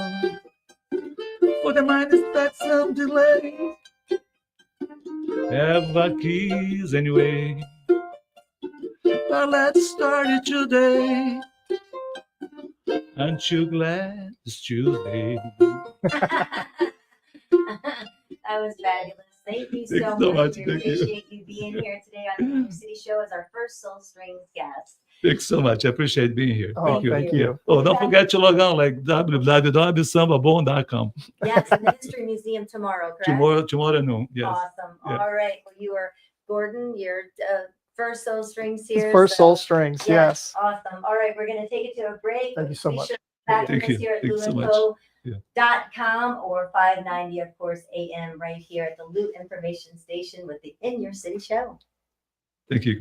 For the mind is that some delay. Have a keys anyway. But let's start it today. Aren't you glad it's Tuesday? That was fabulous. Thank you so Thanks so much. much. We Thank you. appreciate you being here today on the Inner City Show as our first Soul Strings guest. Thanks so much. I appreciate being here. Oh, thank you. Yeah. Oh, don't forget to log on www.sambabone.com. Yes, in the History Museum tomorrow, correct? Tomorrow noon. Yes. Awesome. Yeah. All right. Well, you are Gordon. You're first Soul Strings here. First so- Soul Strings, yes. Awesome. All right. We're going to take it to a break. Thank you so Be much. sure to back Thank with us you. here at Thanks so much. luandco.com or 590, of course, AM right here at the Loot Information Station with the In Your City Show. Thank you.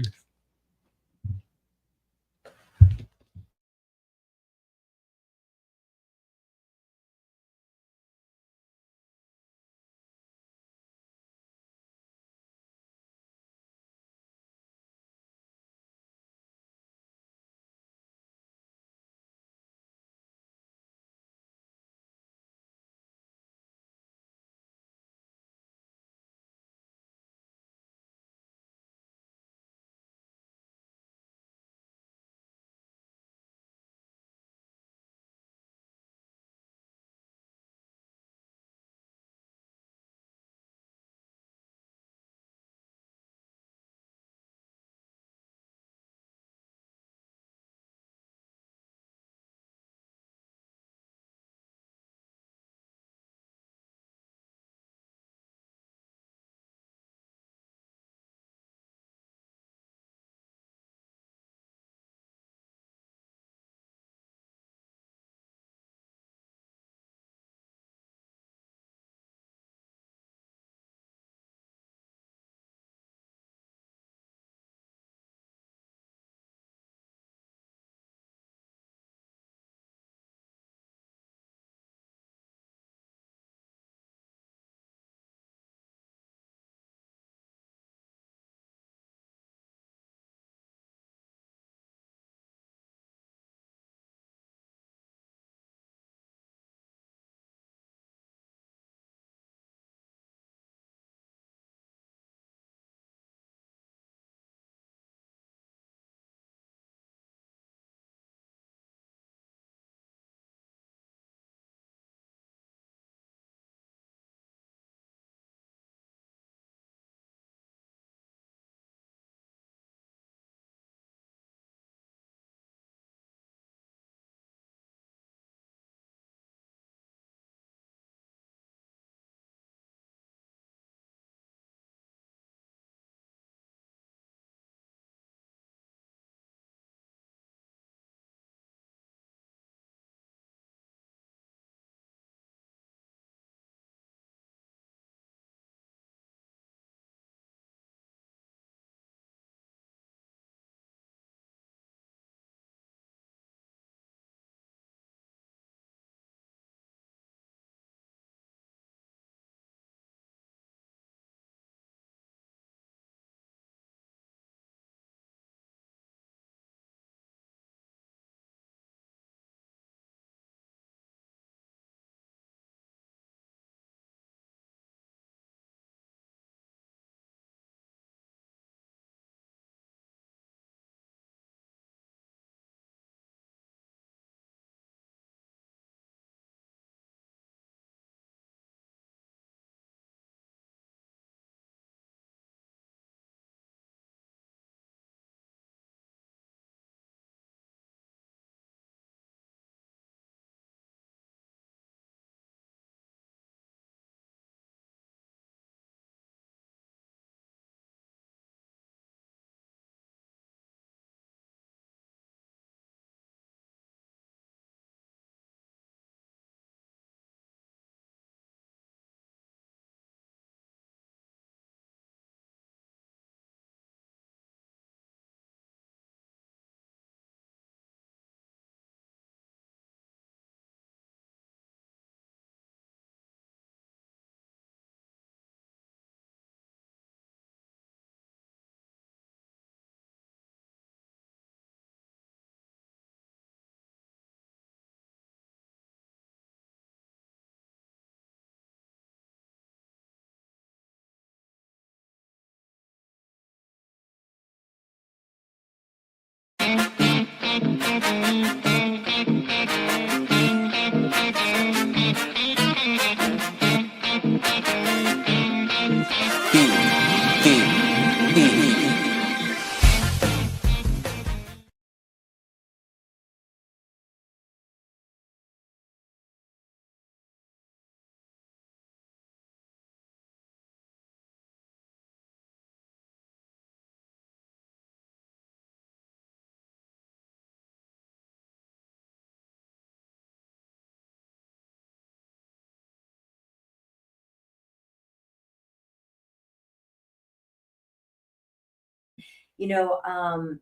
You know,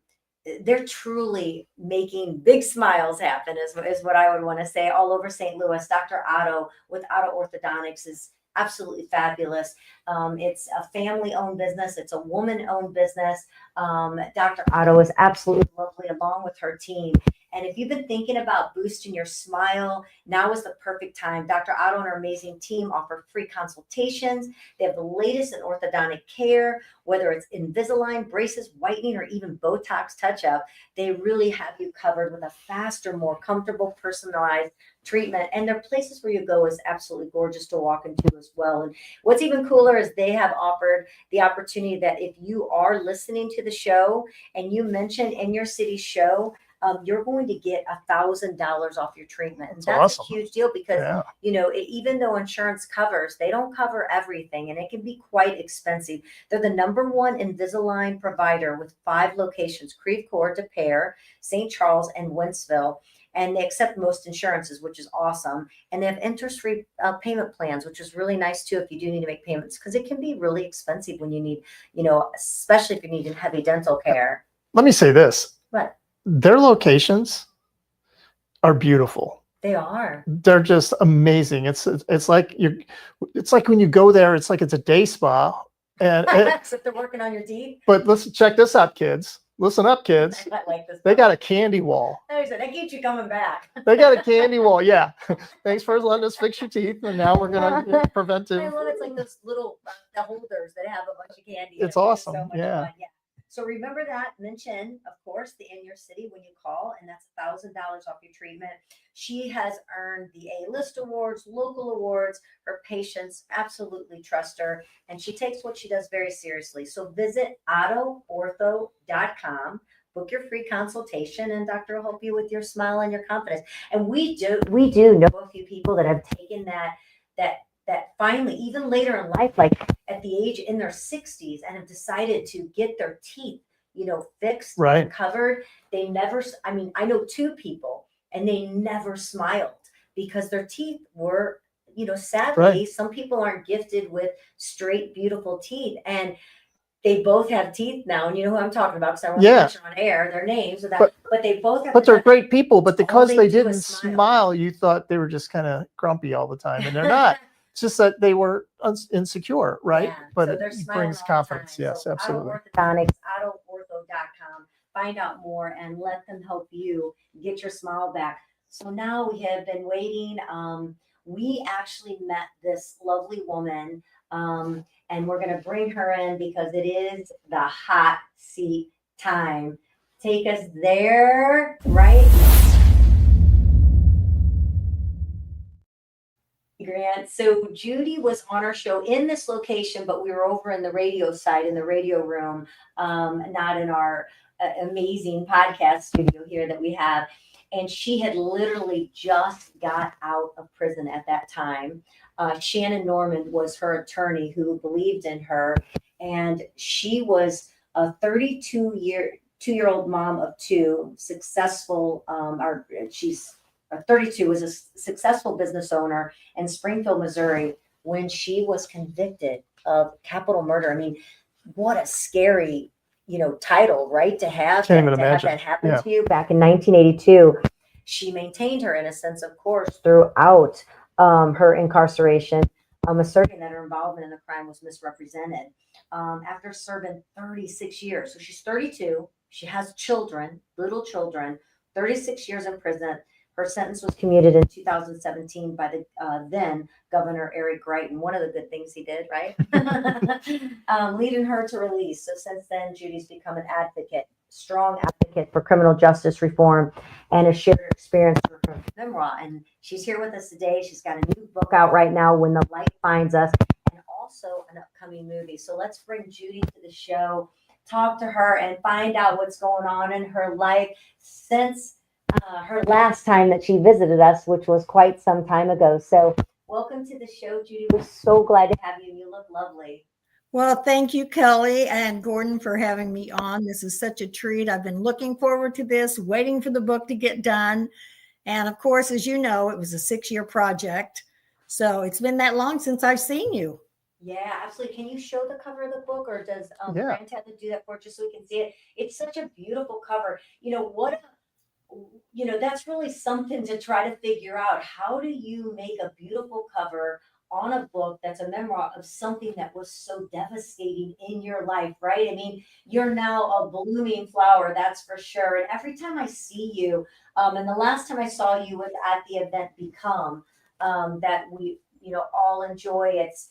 they're truly making big smiles happen is what I would want to say all over St. Louis. Dr. Otto with Otto Orthodontics is absolutely fabulous. It's a family owned business. It's a woman owned business. Dr. Otto is absolutely lovely along with her team. And if you've been thinking about boosting your smile, now is the perfect time. Dr. Otto and her amazing team offer free consultations. They have the latest in orthodontic care, whether it's Invisalign, braces, whitening, or even Botox touch-up. They really have you covered with a faster, more comfortable, personalized treatment. And their places where you go is absolutely gorgeous to walk into as well. And what's even cooler is they have offered the opportunity that if you are listening to the show and you mention in your city show, you're going to get $1,000 off your treatment. And that's awesome. a huge deal because, Yeah. you know, even though insurance covers, they don't cover everything and it can be quite expensive. They're the #1 Invisalign provider with 5 locations, Creve Coeur, De Pere, St. Charles, and Wentzville. And they accept most insurances, which is awesome. And they have interest-free payment plans, which is really nice too if you do need to make payments, because it can be really expensive when you need, you know, especially if you need heavy dental care. Let me say this. But Their locations are beautiful. they are. They're just amazing. It's like it's like when you go there, it's like it's a day spa. And Except they're working on your teeth. but listen, check this out, kids. Listen up, kids. I like this. They got a candy wall. I said, that keeps you coming back. They got a candy wall. Yeah. Thanks for letting us fix your teeth. And now we're going to I preventive. love it's like those little the holders that have a bunch of candy. It's in it. awesome. So much Yeah. fun. Yeah. So remember that, mention, of course, the In Your City when you call, and that's $1,000 off your treatment. She has earned the A-list awards, local awards. Her patients absolutely trust her, and she takes what she does very seriously. So visit ottoortho.com, book your free consultation, and doctor will help you with your smile and your confidence. And we do know a few people that have taken that finally, even later in life, like at the age in their 60s, and have decided to get their teeth, you know, fixed Right. and covered. They never, I mean, I know 2 people and they never smiled because their teeth were, you know, sadly, Right. some people aren't gifted with straight, beautiful teeth. And they both have teeth now. And you know who I'm talking about, because I want to mention on air their names. But they both have. But they're great people. But because they they do didn't is smile. smile, you thought they were just kind of grumpy all the time. And they're not. It's just that they were insecure, right? Yeah. But So it they're smiling brings all the confidence. time. Yes, So absolutely. Orthodontics, ottoortho.com. Find out more and let them help you get your smile back. So now we have been waiting. We actually met this lovely woman, and we're going to bring her in because it is the hot seat time. Take us there right now. Grant. So Judy was on our show in this location, but we were over in the radio side, in the radio room, not in our amazing podcast studio here that we have. And she had literally just got out of prison at that time. Shannon Norman was her attorney who believed in her. And she was a 32-year-old mom of 2, successful, she's 32, was a successful business owner in Springfield, Missouri, when she was convicted of capital murder. I mean, what a scary, you know, title, right? To have, Can't even have imagine. that happen to you back in 1982. She maintained her innocence, of course, throughout her incarceration, asserting that her involvement in the crime was misrepresented. After serving 36 years, so she's 32, she has children, little children, 36 years in prison. Her sentence was commuted in 2017 by the then Governor Eric Greitens. One of the good things he did, right? Leading her to release. So since then, Judy's become an advocate strong advocate for criminal justice reform and a shared experience for her memoir. And she's here with us today. She's got a new book out right now, When the Light Finds Us, and also an upcoming movie. So let's bring Judy to the show, talk to her, and find out what's going on in her life since her last time that she visited us, which was quite some time ago. So welcome to the show, Judy. We're so glad to have you. You look lovely. Well, thank you, Kelly and Gordon, for having me on. This is such a treat. I've been looking forward to this, waiting for the book to get done. And of course, as you know, it was a 6-year project. So it's been that long since I've seen you. Yeah, absolutely. Can you show the cover of the book, or does Grant have to do that for us just so we can see it? It's such a beautiful cover. That's really something to try to figure out. How do you make a beautiful cover on a book that's a memoir of something that was so devastating in your life, right? I mean, you're now a blooming flower, that's for sure. And every time I see you, and the last time I saw you was at the event Become, that we, all enjoy. It's,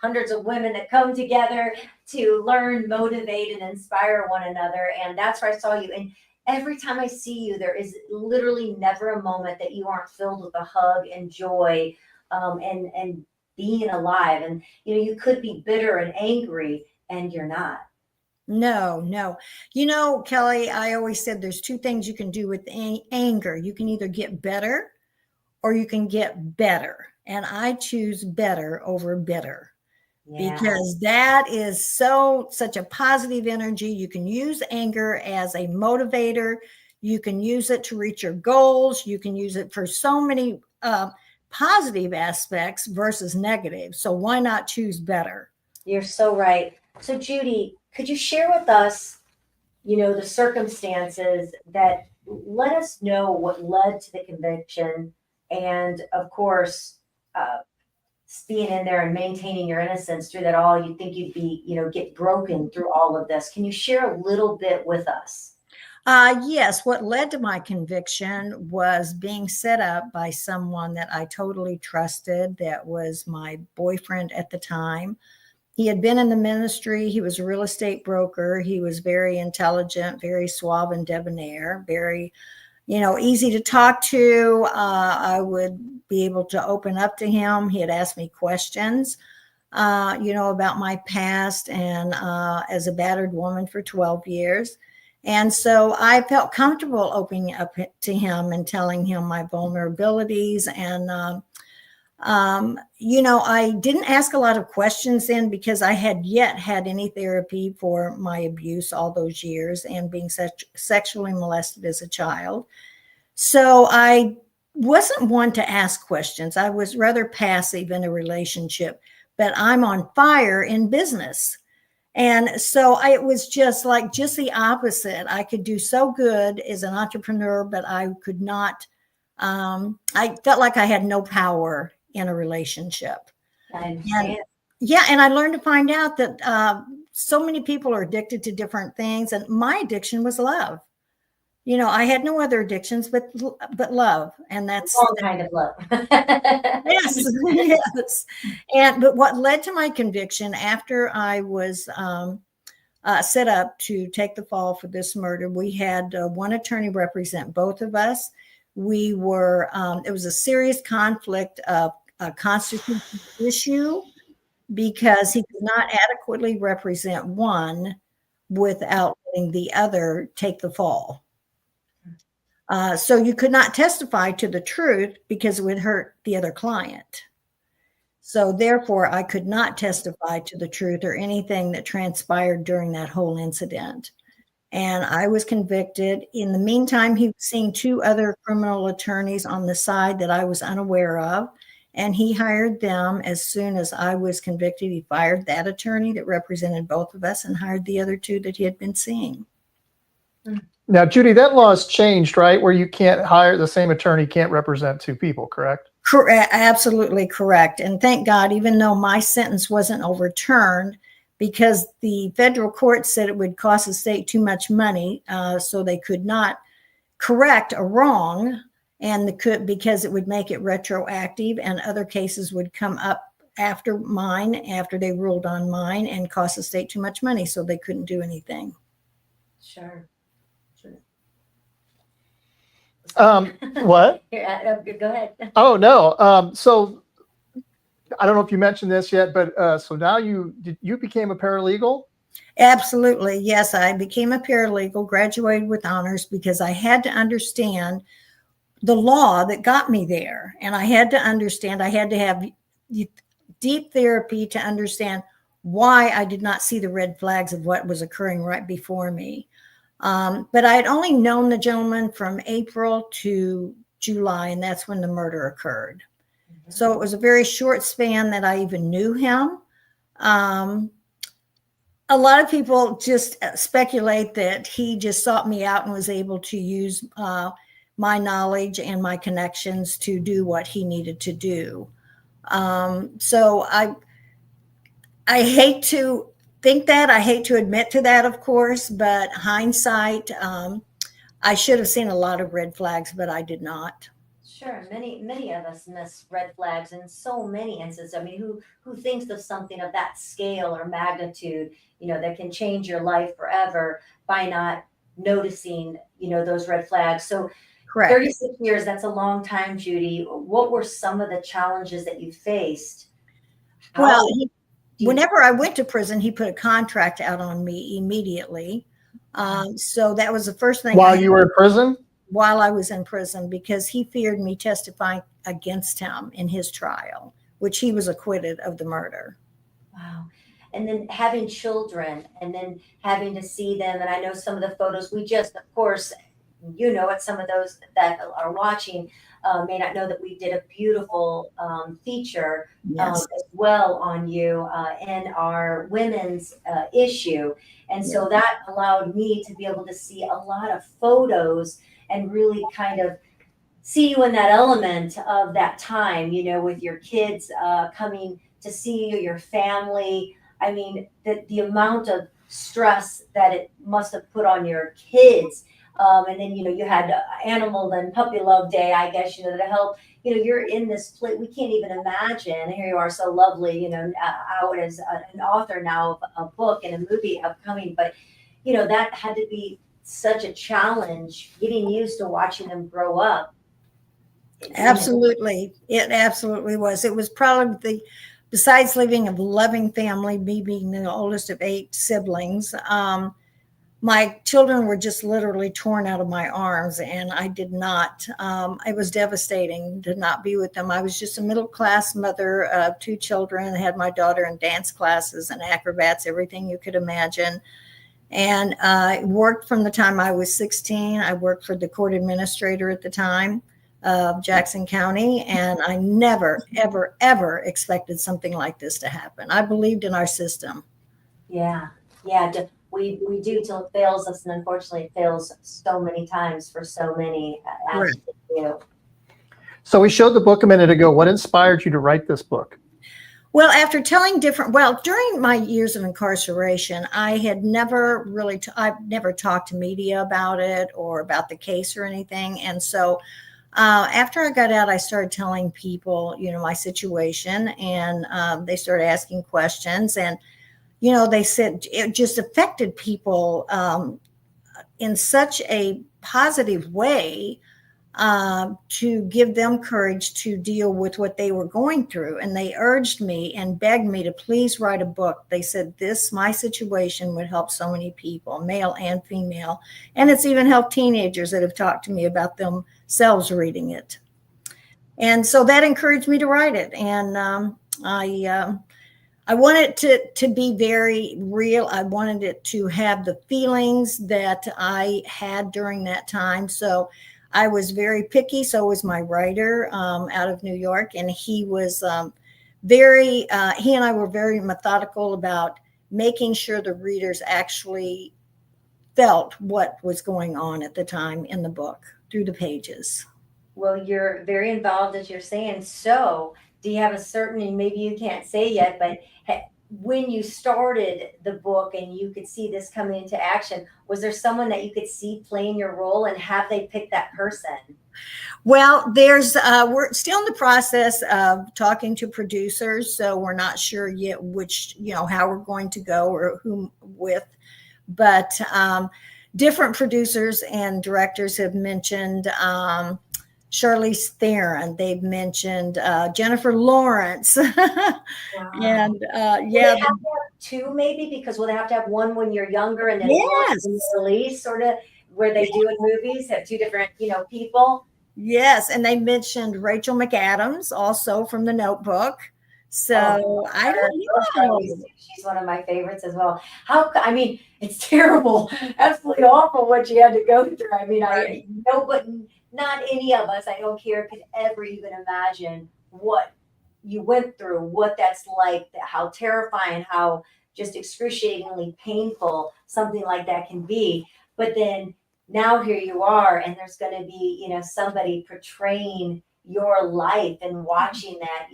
hundreds of women that come together to learn, motivate, and inspire one another. And that's where I saw you. And every time I see you, there is literally never a moment that you aren't filled with a hug and joy, and being alive. And you could be bitter and angry, and you're not. No. Kelly, I always said there's 2 things you can do with anger. You can either get better or you can get better. And I choose better over bitter. Yeah. Because that is such a positive energy. You can use anger as a motivator. You can use it to reach your goals. You can use it for so many positive aspects versus negative. So why not choose better? You're so right. So Judy, could you share with us, the circumstances that let us know what led to the conviction, and of course, being in there and maintaining your innocence through that all? You think you'd be, get broken through all of this. Can you share a little bit with us? Yes, what led to my conviction was being set up by someone that I totally trusted. That was my boyfriend at the time. He had been in the ministry. He was a real estate broker. He was very intelligent, very suave and debonair, very, easy to talk to. I would be able to open up to him. He had asked me questions, about my past, and as a battered woman for 12 years. And so I felt comfortable opening up to him and telling him my vulnerabilities. And, I didn't ask a lot of questions then, because I had yet had any therapy for my abuse all those years and being sexually molested as a child. So I wasn't one to ask questions. I was rather passive in a relationship, but I'm on fire in business. And so it was just the opposite. I could do so good as an entrepreneur, but I could not, I felt like I had no power in a relationship. I understand. And I learned to find out that so many people are addicted to different things. And my addiction was love. I had no other addictions, but love. And that's all kind of love. Yes. But what led to my conviction after I was set up to take the fall for this murder, we had one attorney represent both of us. We were, it was a serious conflict of a constitutional issue, because he could not adequately represent one without letting the other take the fall. So you could not testify to the truth because it would hurt the other client. So therefore, I could not testify to the truth or anything that transpired during that whole incident. And I was convicted. In the meantime, he was seeing 2 other criminal attorneys on the side that I was unaware of. And he hired them. As soon as I was convicted, he fired that attorney that represented both of us and hired the other 2 that he had been seeing. Now, Judy, that law has changed, right? Where you can't hire the same attorney, can't represent 2 people, correct? Correct, absolutely correct. And thank God, even though my sentence wasn't overturned, because the federal court said it would cost the state too much money, so they could not correct a wrong, and because it would make it retroactive, and other cases would come up after mine, after they ruled on mine, and cost the state too much money, so they couldn't do anything. Sure. What? Here, go ahead. Oh, no. So I don't know if you mentioned this yet, but so now you became a paralegal? Absolutely. Yes, I became a paralegal, graduated with honors because I had to understand the law that got me there. And I had to understand, I had to have deep therapy to understand why I did not see the red flags of what was occurring right before me. But I had only known the gentleman from April to July, and that's when the murder occurred. So it was a very short span that I even knew him. A lot of people just speculate that he just sought me out and was able to use my knowledge and my connections to do what he needed to do. So I hate to think that. I hate to admit to that, of course, but hindsight, I should have seen a lot of red flags, but I did not. Sure, many of us miss red flags in so many instances. I mean, who thinks of something of that scale or magnitude, that can change your life forever by not noticing, those red flags. So Correct. 36 years, that's a long time, Judy. What were some of the challenges that you faced? Well, whenever I went to prison, he put a contract out on me immediately. So that was the first thing. While you were in prison? While I was in prison, because he feared me testifying against him in his trial, which he was acquitted of the murder. Wow. And then having children and then having to see them. And I know some of the photos we just, of course, some of those that are watching may not know that we did a beautiful feature Yes. as well on you in our women's issue. And so that allowed me to be able to see a lot of photos and really kind of see you in that element of that time, with your kids coming to see you, your family. I mean, the amount of stress that it must have put on your kids. And then, you had animal and puppy love day, I guess, to help, you're in this place. We can't even imagine. Here you are, so lovely, out as an author now of a book and a movie upcoming. But, that had to be such a challenge, getting used to watching them grow up. Absolutely. It absolutely was. It was probably besides living a loving family, me being the oldest of 8 siblings, my children were just literally torn out of my arms, and I did not, it was devastating to not be with them. I was just a middle-class mother of 2 children, had my daughter in dance classes and acrobats, everything you could imagine. And I worked from the time I was 16. I worked for the court administrator at the time of Jackson County, and I never, ever, ever expected something like this to happen. I believed in our system. Yeah. We do till it fails us, and unfortunately it fails so many times for so many. As you. So we showed the book a minute ago. What inspired you to write this book? Well, after telling during my years of incarceration, I had never really, I've never talked to media about it or about the case or anything. And so after I got out, I started telling people, my situation, and they started asking questions, and, they said it just affected people in such a positive way to give them courage to deal with what they were going through. And they urged me and begged me to please write a book. They said my situation would help so many people, male and female. And it's even helped teenagers that have talked to me about themselves reading it. And so that encouraged me to write it. And I wanted it to be very real. I wanted it to have the feelings that I had during that time. So I was very picky. So was my writer out of New York. And he was he and I were very methodical about making sure the readers actually felt what was going on at the time in the book through the pages. Well, you're very involved, as you're saying. So do you have a certain, and maybe you can't say yet, but when you started the book and you could see this coming into action, was there someone that you could see playing your role, and have they picked that person? Well, we're still in the process of talking to producers, so we're not sure yet which, how we're going to go or whom with. But different producers and directors have mentioned Charlize Theron. They've mentioned Jennifer Lawrence. Wow. And Will they have to have two maybe, because will they have to have one when you're younger and then one Yes. when you release, sort of where they do in movies, have two different, people? Yes, and they mentioned Rachel McAdams also from The Notebook. So I don't know. She's one of my favorites as well. I mean, it's terrible, absolutely awful what she had to go through. I mean, I know, but not any of us, I don't care, could ever even imagine what you went through, what that's like, how terrifying, how just excruciatingly painful something like that can be. But then now here you are, and there's going to be, somebody portraying your life and watching that,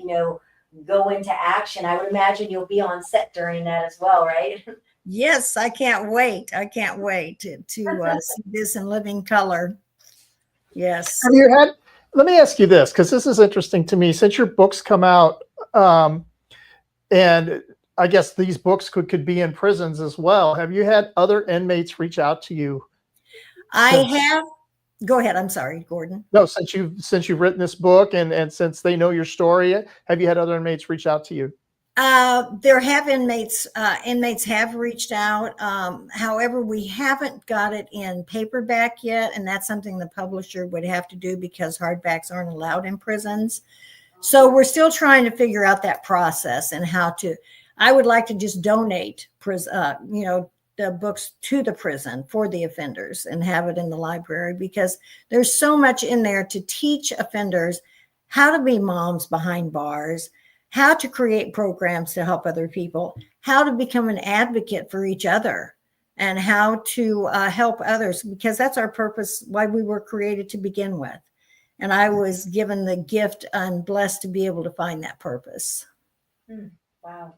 go into action. I would imagine you'll be on set during that as well, right? Yes, I can't wait. I can't wait to see this in living color. Yes. Have you had, let me ask you this, because this is interesting to me. Since your books come out, and I guess these books could be in prisons as well, have you had other inmates reach out to you? I have. Go ahead. I'm sorry, Gordon. No, since you've written this book and since they know your story, have you had other inmates reach out to you? There have inmates have reached out. However, we haven't got it in paperback yet, and that's something the publisher would have to do because hardbacks aren't allowed in prisons. So we're still trying to figure out that process and how to. I would like to just donate, the books to the prison for the offenders and have it in the library, because there's so much in there to teach offenders how to be moms behind bars, how to create programs to help other people, how to become an advocate for each other, and how to help others, because that's our purpose, why we were created to begin with. And I was given the gift and blessed to be able to find that purpose. Wow.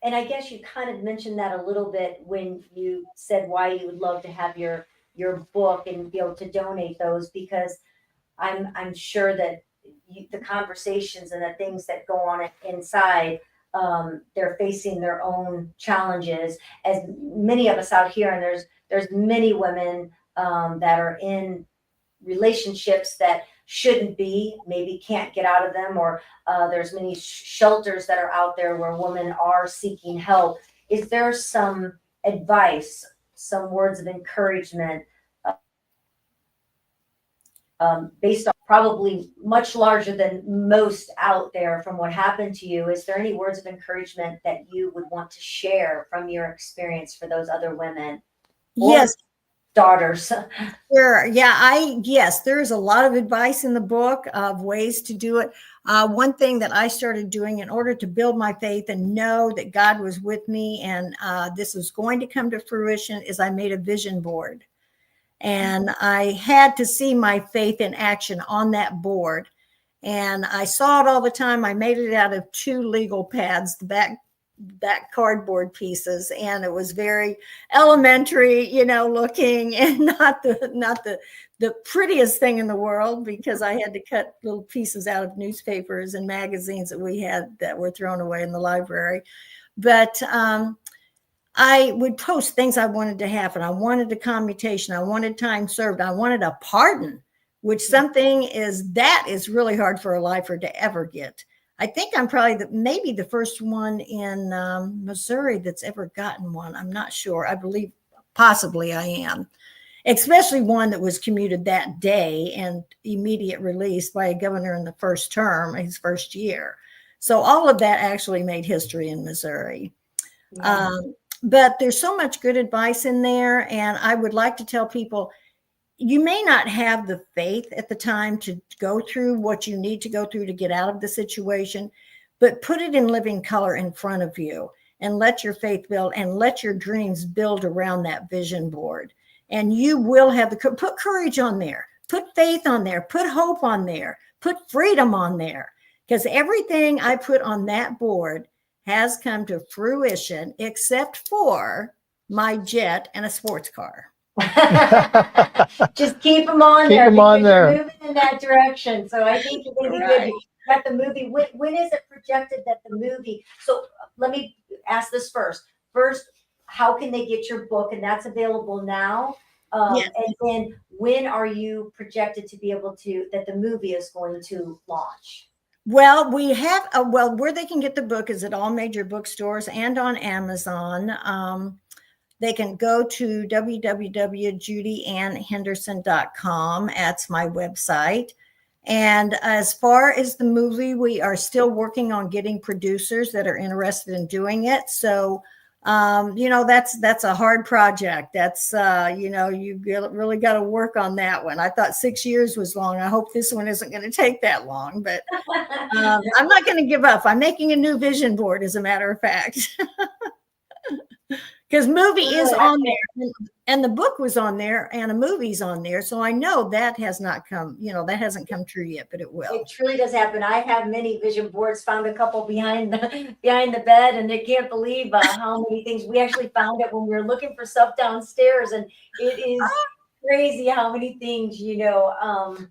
And I guess you kind of mentioned that a little bit when you said why you would love to have your book and be able to donate those, because I'm sure that the conversations and the things that go on inside, they're facing their own challenges, as many of us out here, and there's many women that are in relationships that shouldn't be, maybe can't get out of them, or there's many shelters that are out there where women are seeking help. Is there some advice, some words of encouragement based on probably much larger than most out there from what happened to you? Is there any words of encouragement that you would want to share from your experience for those other women? Yes. Daughters. Sure. Yeah, yes, there's a lot of advice in the book of ways to do it. One thing that I started doing in order to build my faith and know that God was with me and this was going to come to fruition is I made a vision board. And I had to see my faith in action on that board. And I saw it all the time. I made it out of 2 legal pads, the back cardboard pieces, and it was very elementary, looking, and not the prettiest thing in the world, because I had to cut little pieces out of newspapers and magazines that we had that were thrown away in the library. But I would post things I wanted to happen. I wanted a commutation. I wanted time served. I wanted a pardon, which that is really hard for a lifer to ever get. I think I'm probably maybe the first one in Missouri that's ever gotten one. I'm not sure. I believe possibly I am, especially one that was commuted that day and immediate release by a governor in the first term, his first year. So all of that actually made history in Missouri. Yeah. But there's so much good advice in there. And I would like to tell people, you may not have the faith at the time to go through what you need to go through to get out of the situation, but put it in living color in front of you and let your faith build and let your dreams build around that vision board. And you will have put courage on there, put faith on there, put hope on there, put freedom on there, because everything I put on that board has come to fruition except for my jet and a sports car. Just keep them on Keep there. them on there. You're moving in that direction. So I think you're going to be good. You got the movie. When is it projected that the movie? So let me ask this first. how can they get your book? And that's available now. Yes. And then when are you projected to be able to, that the movie is going to launch? Well, we have, where they can get the book is at all major bookstores and on Amazon. They can go to www.judyannhenderson.com. That's my website. And as far as the movie, we are still working on getting producers that are interested in doing it. So, that's a hard project. That's, you really got to work on that one. I thought 6 years was long. I hope this one isn't going to take that long, but I'm not going to give up. I'm making a new vision board, as a matter of fact. Because movie is on there, and the book was on there, and a movie's on there. So I know that has not come, that hasn't come true yet, but it will. It truly does happen. I have many vision boards, found a couple behind the bed, and they can't believe how many things. We actually found it when we were looking for stuff downstairs, and it is crazy how many things,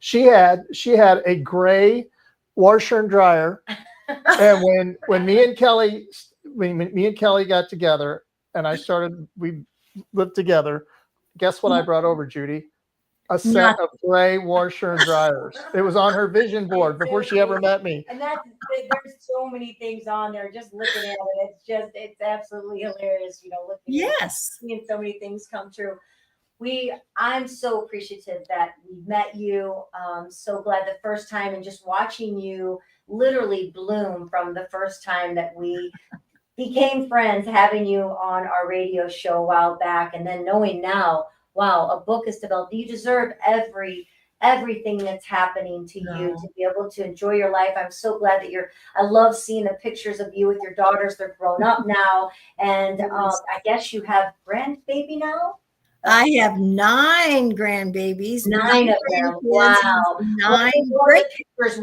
She had a gray washer and dryer, and when me and Kelly got together, and we lived together. Guess what I brought over, Judy? A set of gray washer and dryers. It was on her vision board before she ever met me. And there's so many things on there. Just looking at it, it's absolutely hilarious. Looking at seeing so many things come true. I'm so appreciative that we met you. So glad the first time, and just watching you literally bloom from the first time that we became friends, having you on our radio show a while back, and then knowing now, wow, a book is developed. You deserve everything that's happening to you to be able to enjoy your life. I'm so glad that I love seeing the pictures of you with your daughters. They're grown up now. And I guess you have grandbaby now? I have 9 grandbabies. 9 of them. Wow. 9 grandkids.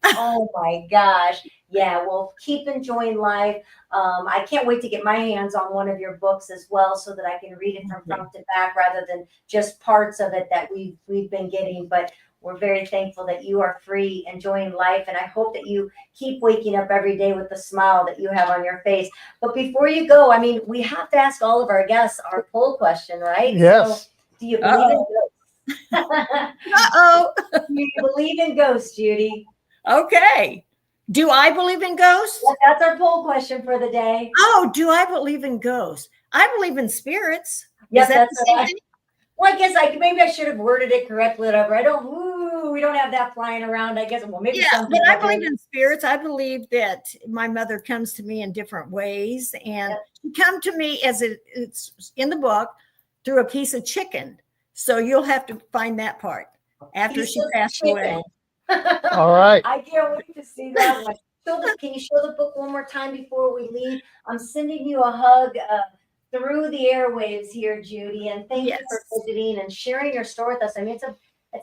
Oh my gosh. Yeah, well, keep enjoying life. I can't wait to get my hands on one of your books as well, so that I can read it from front to back rather than just parts of it that we've been getting. But we're very thankful that you are free, enjoying life, and I hope that you keep waking up every day with the smile that you have on your face. But before you go, we have to ask all of our guests our poll question, right? Yes. So, do you believe in ghosts? Do you believe in ghosts, Judy? Okay. Do I believe in ghosts? Well, that's our poll question for the day. Oh, do I believe in ghosts? I believe in spirits. Yes, that's right. Well, I guess maybe I should have worded it correctly. Whatever. We don't have that flying around. I guess. Well, maybe. Yeah, but I believe in spirits. I believe that my mother comes to me in different ways, and she come to me as it's in the book through a piece of chicken. So you'll have to find that part after she passed away. All right. I can't wait to see that one. Can you show the book one more time before we leave? I'm sending you a hug through the airwaves here, Judy, and thank you for visiting and sharing your story with us. It's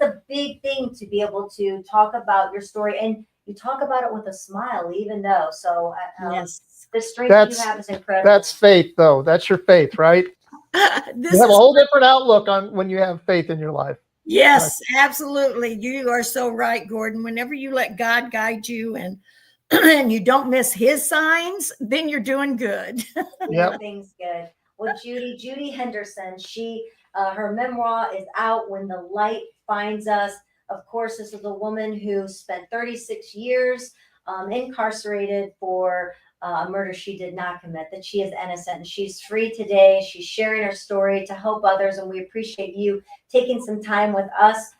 a big thing to be able to talk about your story, and you talk about it with a smile, even though. So the strength you have is incredible. That's faith, though. That's your faith, right? You have a whole different outlook on when you have faith in your life. Yes, absolutely. You are so right, Gordon. Whenever you let God guide you and you don't miss his signs, then you're doing good. Everything's good. Well, Judy Henderson, her memoir is out, When the Light Finds Us. Of course, this is a woman who spent 36 years incarcerated for a murder she did not commit, that she is innocent, and she's free today. She's sharing her story to help others, and we appreciate you taking some time with us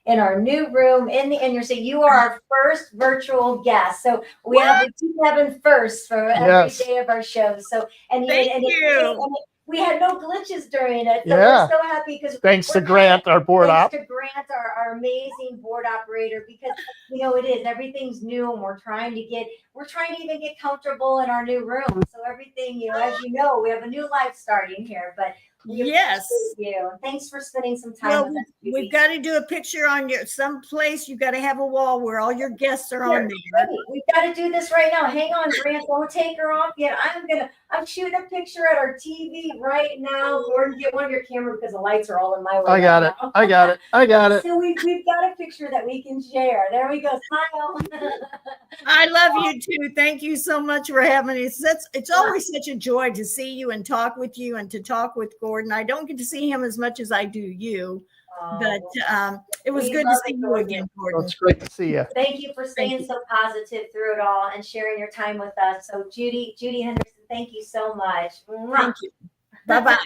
in our new room and you are our first virtual guest. So we keep having firsts for every day of our show. So thank you. We had no glitches during it. So we're so happy because thanks to Grant, our board op. Thanks to Grant, our amazing board operator, because it is, everything's new, and we're trying to even get comfortable in our new room. So everything, as you know, we have a new life starting here, but we appreciate you. Thanks for spending some time with us. We've got to do a picture on some place. You've got to have a wall where all your guests are on there. We've got to do this right now. Hang on, Grant. Don't take her off yet. I'm shooting a picture at our TV right now. Gordon, get one of your camera because the lights are all in my way. I got right it. now. I got it. I got it. So we've got a picture that we can share. There we go. Smile. I love you too. Thank you so much for having me. It's always such a joy to see you and talk with you and to talk with Gordon. I don't get to see him as much as I do you, but it was We good to love see it, you Gordon. again, Well, Gordon. it's great to see you. Thank you for staying you. so positive through it all and sharing your time with us. So Judy Henderson, thank you so much. Mwah. Thank you. Bye-bye.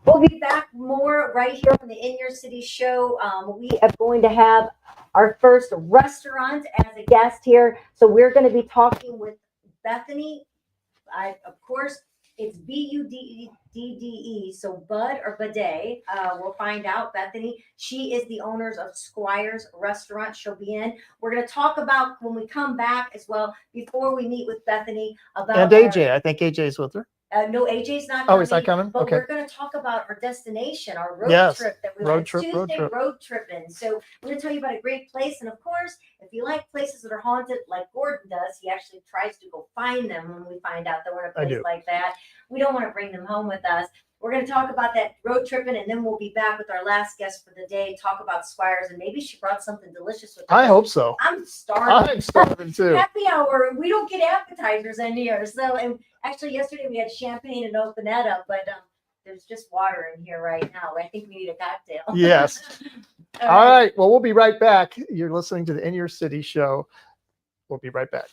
We'll be back more right here on the In Your City show. We are going to have our first restaurant as a guest here. So we're going to be talking with Bethany. Of course, it's Budde. So Bud or Budde. We'll find out. Bethany, she is the owners of SqWires Restaurant. She'll be in. We're going to talk about when we come back as well, before we meet with Bethany, about And AJ, I think AJ's with her. no, AJ's not coming. Oh, he's not coming? But Okay. we're going to talk about our destination, our road Yes. trip that we Road went. trip, road Tuesday trip. Road Trippin. So we're going to tell you about a great place. And of course, if you like places that are haunted, like Gordon does, he actually tries to go find them when we find out that we're in a I place do. like that. We don't want to bring them home with us. We're going to talk about that road tripping, and then we'll be back with our last guest for the day, talk about SqWires, and maybe she brought something delicious with her. I hope so. I'm starving. I'm starving too. Happy hour. We don't get appetizers in here. So, and actually, yesterday we had champagne and open that up, but there's just water in here right now. I think we need a cocktail. Yes. All right. Well, we'll be right back. You're listening to the In Your City show. We'll be right back.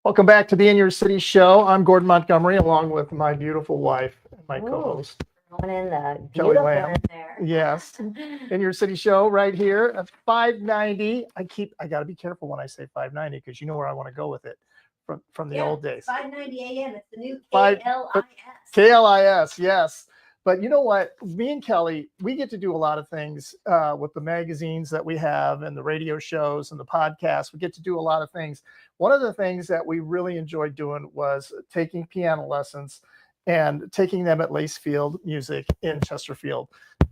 Welcome back to the In Your City show. I'm Gordon Montgomery, along with my beautiful wife and my co-host. Throwing in the Kelly beautiful Lamb. in there. Yes, In Your City show right here at 590. I got to be careful when I say 590 because you know where I want to go with it from the old days. 5:90 a.m. It's the new Five- KLIS. KLIS, yes. But you know what? Me and Kelly, we get to do a lot of things with the magazines that we have and the radio shows and the podcasts. We get to do a lot of things. One of the things that we really enjoyed doing was taking piano lessons and taking them at Lacefield Music in Chesterfield.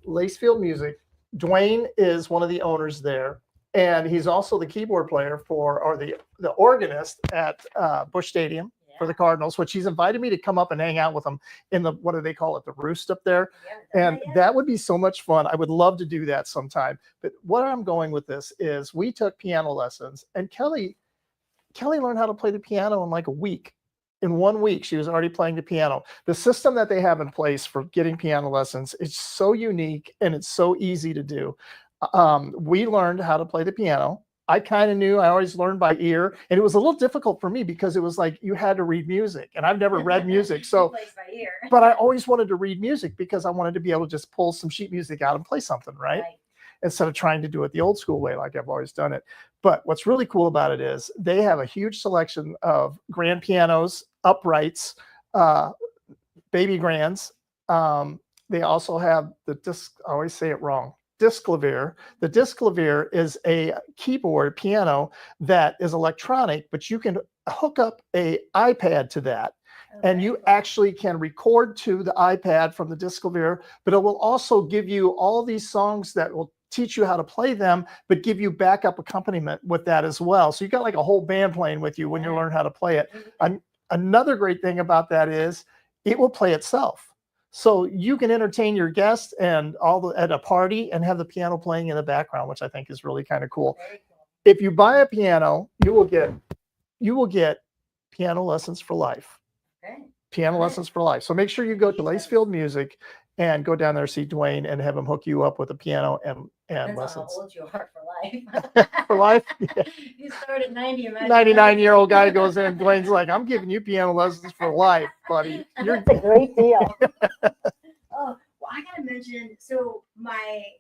Lacefield Music, Dwayne is one of the owners there. And he's also the keyboard player or the organist at Busch Stadium for the Cardinals, which he's invited me to come up and hang out with him in the, what do they call it? The Roost up there. And that would be so much fun. I would love to do that sometime. But what I'm going with this is we took piano lessons and Kelly learned how to play the piano in like a week. In 1 week, she was already playing the piano. The system that they have in place for getting piano lessons is so unique and it's so easy to do. We learned how to play the piano. I kind of knew, I always learned by ear, and it was a little difficult for me because it was like you had to read music, and I've never read music. So, Plays by ear. but I always wanted to read music because I wanted to be able to just pull some sheet music out and play something, right? Instead of trying to do it the old school way like I've always done it. But what's really cool about it is they have a huge selection of grand pianos, uprights, baby grands. They also have the disc, I always say it wrong, disclavier. The disclavier is a keyboard piano that is electronic, but you can hook up a iPad to that. And you actually can record to the iPad from the disclavier, but it will also give you all these songs that will teach you how to play them, but give you backup accompaniment with that as well. So you got like a whole band playing with you when you learn how to play it. Another great thing about that is it will play itself. So you can entertain your guests and at a party and have the piano playing in the background, which I think is really kind of cool. If you buy a piano, you will get piano lessons for life. Piano lessons for life. So make sure you go to Lacefield Music and go down there, see Dwayne, and have him hook you up with a piano and Depends lessons. on how old you are for life. For life? Yeah. You start at 90. 99-year-old guy goes in, Dwayne's like, I'm giving you piano lessons for life, buddy. That's a great deal. Oh, well, I gotta mention, so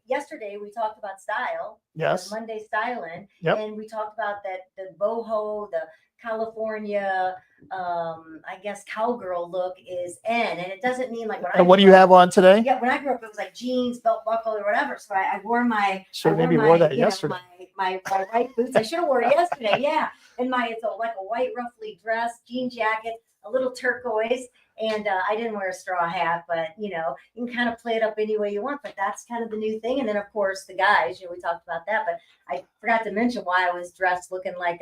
yesterday we talked about style. Yes. Monday styling. Yep. And we talked about that the boho, the California, I guess cowgirl look is in, and it doesn't mean like And what do you have on today? Yeah, when I grew up, it was like jeans, belt buckle, or whatever. So I wore my. Maybe wore that yesterday. My white boots. I should have worn it yesterday. Yeah, and it's like a white ruffly dress, jean jacket, a little turquoise, and I didn't wear a straw hat, but you can kind of play it up any way you want. But that's kind of the new thing. And then of course the guys, we talked about that, but I forgot to mention why I was dressed looking like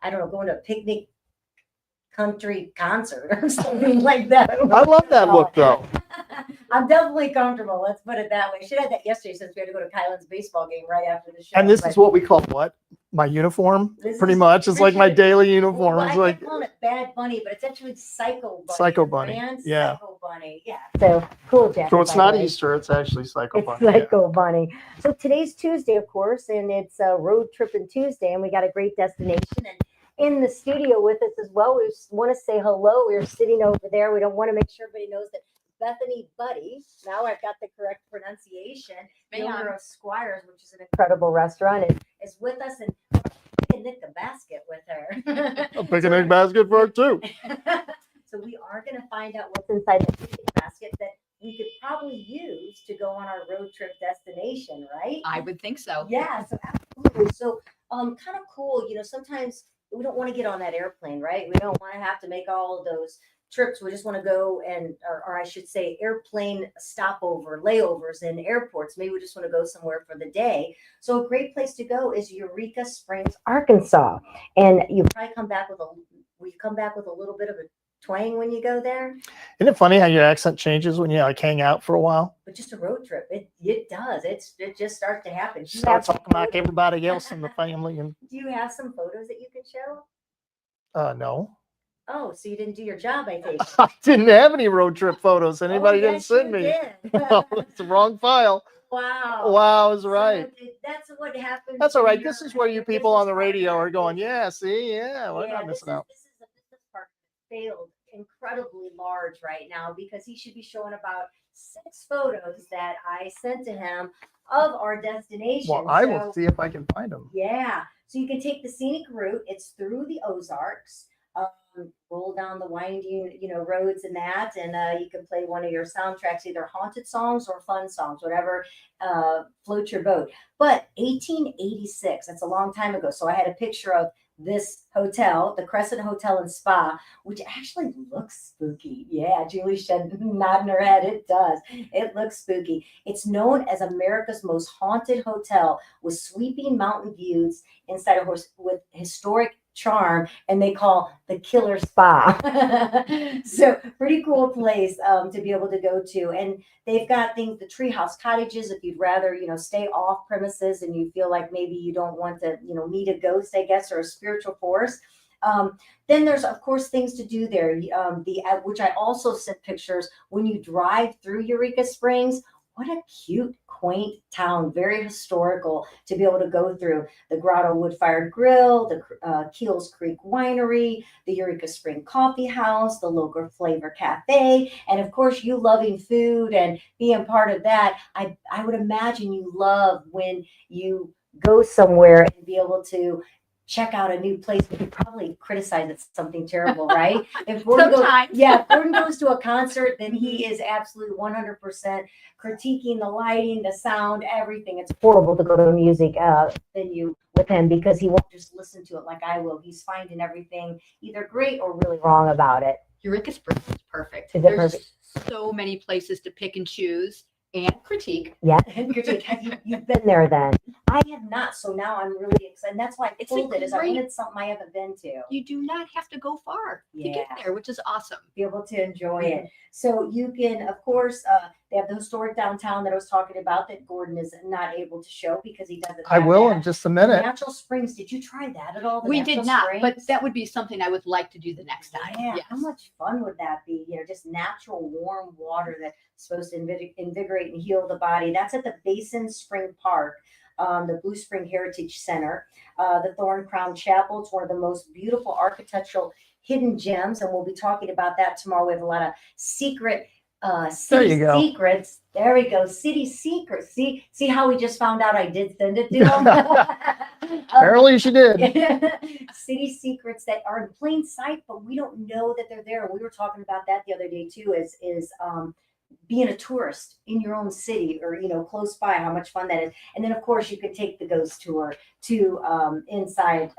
I don't know, going to a picnic country concert or something like that. I love that look though. I'm definitely comfortable. Let's put it that way. Should have had that yesterday since we had to go to KLIS baseball game right after the show. And this is what we call what? My uniform, pretty much. It's like my daily uniform. Well, it's I like call it Bad Bunny, but it's actually Psycho Bunny. Psycho Bunny. Yeah. Psycho Bunny. Yeah. So cool, Jack. So it's not Easter. It's actually Psycho Bunny. It's Psycho Bunny. So today's Tuesday, of course, and it's Road Trippin' Tuesday, and we got a great destination. And in the studio with us as well, we just want to say hello. We're sitting over there. We don't want to make sure everybody knows that Bethany Budde, now I've got the correct pronunciation, the owner of SqWires, which is an incredible restaurant, is with us, and picnic the basket with her. a picnic basket for it too. So we are going to find out what's inside the picnic basket that we could probably use to go on our road trip destination, right? I would think so. Yeah, so absolutely. So kind of cool, sometimes we don't want to get on that airplane, right? We don't want to have to make all of those trips. We just want to go or I should say airplane stopover, layovers in airports. Maybe we just want to go somewhere for the day. So a great place to go is Eureka Springs, Arkansas. And you probably come back with a little bit of a twang when you go there. Isn't it funny how your accent changes when you hang out for a while? But just a road trip, it does. It just starts to happen. Start talking like everybody else in the family. And do you have some photos that you can show? No. Oh, so you didn't do your job, I think. I didn't have any road trip photos. Anybody didn't send me. Did. It's the wrong file. Wow. Wow, is right. So that's what happens. That's all right. This is where you people on the radio are going, yeah, see, yeah, we're not missing out. This failed incredibly large right now because he should be showing about 6 photos that I sent to him of our destination. Well, I So, will see if I can find them. yeah. So you can take the scenic route. It's through the Ozarks. Roll down the winding, roads and that, and you can play one of your soundtracks, either haunted songs or fun songs, whatever floats your boat. But 1886, that's a long time ago. So I had a picture of this hotel, the Crescent Hotel and Spa, which actually looks spooky. Yeah, Julie said, nodding her head. It does. It looks spooky. It's known as America's most haunted hotel with sweeping mountain views inside a horse with historic charm, and they call the Killer Spa. So pretty cool place to be able to go to. And they've got things, the treehouse cottages, if you'd rather, stay off premises and you feel like maybe you don't want to, meet a ghost, I guess, or a spiritual force. Then there's, of course, things to do there, which I also sent pictures when you drive through Eureka Springs. What a cute, quaint town, very historical to be able to go through. The Grotto Wood-Fired Grill, the Keels Creek Winery, the Eureka Spring Coffee House, the Local Flavor Cafe, and of course, you loving food and being part of that. I would imagine you love when you go somewhere and be able to check out a new place. We could probably criticize it's something terrible, right? If Gordon if Gordon goes to a concert, then he is absolutely 100% critiquing the lighting, the sound, everything. It's horrible to go to a music venue with him because he won't just listen to it like I will. He's finding everything either great or really wrong about it. Eureka Springs is perfect. Is it There's perfect? so many places to pick and choose and critique. Yeah, you've been there then. I have not, so now I'm really excited. And that's why I It's pulled it, is I great- wanted something I haven't been to. You do not have to go far to get Yeah. there, which is awesome. Be able to enjoy it. So you can, of course, they have the historic downtown that I was talking about that Gordon is not able to show because he doesn't I have will that. in just a minute. Natural Springs, did you try that at all? The We Natural did not, but Springs? that would be something I would like to do the next time. Yeah, Yes. how much fun would that be? Just natural warm water that's supposed to invigorate and heal the body. That's at the Basin Spring Park, the Blue Spring Heritage Center, the Thorn Crown Chapel. It's one of the most beautiful architectural hidden gems, and we'll be talking about that tomorrow. We have a lot of secret city you go. secrets. There we go, city secrets. See how we just found out I did send it to him. Apparently she did. City secrets that are in plain sight, but we don't know that they're there. We were talking about that the other day too, is being a tourist in your own city or, close by, how much fun that is. And then of course you could take the ghost tour to inside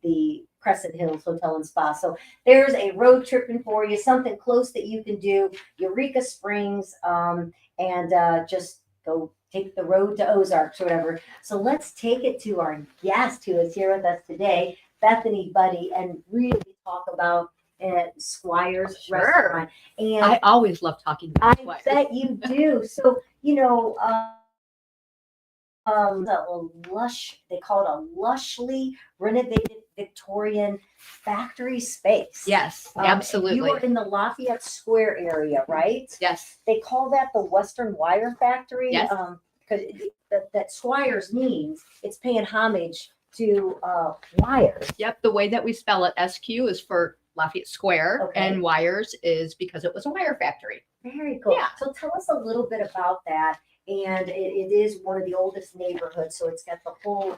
the Crescent Hills Hotel and Spa. So there's a road tripping for you, something close that you can do, Eureka Springs, and just go take the road to Ozarks or whatever. So let's take it to our guest who is here with us today, Bethany Budde, and really talk about SqWires Sure. Restaurant. And I always love talking I about Squire. bet you do. So, they call it a lushly renovated Victorian factory space. Yes, You absolutely. are in the Lafayette Square area, right? Yes. They call that the Western Wire Factory. Yes. Because that SqWires means it's paying homage to wires. Yep. The way that we spell it, SQ is for Lafayette Square, Okay. and Wires is because it was a wire factory. Very cool. Yeah. So tell us a little bit about that. And it is one of the oldest neighborhoods, so it's got the whole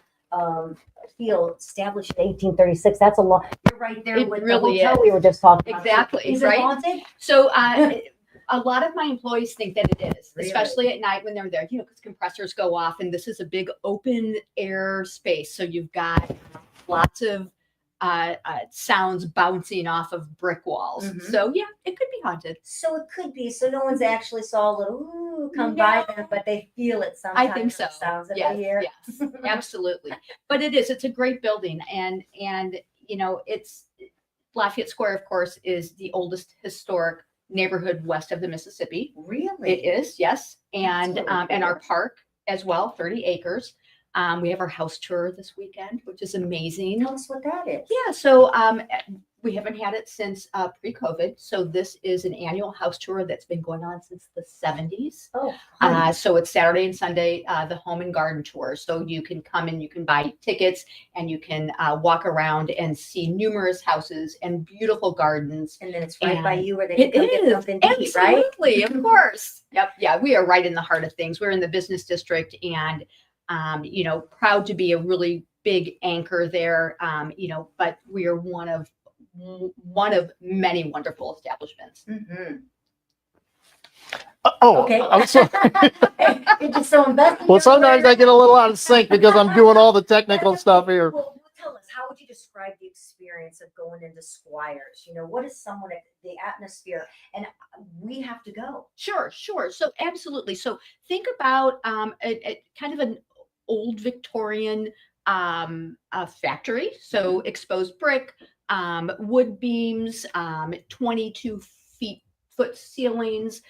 field established in 1836. That's a long. You're right there It with really the hotel is. we were just talking about. Exactly, Is right? it haunted? So a lot of my employees think that it is, Really? especially at night when they're there, because compressors go off and this is a big open air space. So you've got lots of sounds bouncing off of brick walls. Mhm. So yeah, it could be haunted. So it could be. So no one's actually saw a little come by them, but they feel it sometimes. I think so. The sounds that Yes, they hear. yes, absolutely. But it's a great building, and it's Lafayette Square, of course, is the oldest historic neighborhood west of the Mississippi. Really? It is, yes, and really and our cool. park as well, 30 acres. We have our house tour this weekend, which is amazing. Tell us what that is. Yeah, so We haven't had it since pre-COVID. So this is an annual house tour that's been going on since the 70s. Oh, So it's Saturday and Sunday, the home and garden tour. So you can come and you can buy tickets and you can walk around and see numerous houses and beautiful gardens. and then it's right by And you where they can It go get is, something to eat, right? absolutely, of course. Yep, yeah, we are right in the heart of things. We're in the business district and, proud to be a really big anchor there, but we are one of many wonderful establishments. Mm-hmm. Okay. I'm sorry. You're just so invested. Well, sometimes I get a little out of sync because I'm doing all the technical stuff here. Well, tell us, how would you describe the experience of going into SqWires? What is someone at the atmosphere? And we have to go. Sure. So absolutely. So think about a kind of an old Victorian factory. So exposed brick, wood beams, 22-foot ceilings,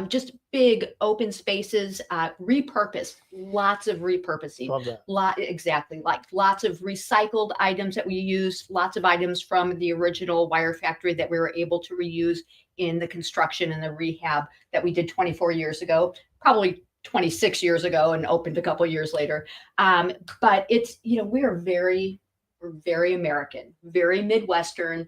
just big open spaces, repurposed, lots of repurposing. Love that. Lots of recycled items that we use, lots of items from the original wire factory that we were able to reuse in the construction and the rehab that we did 24 years ago, probably 26 years ago and opened a couple years later. But it's, we're very American, very Midwestern,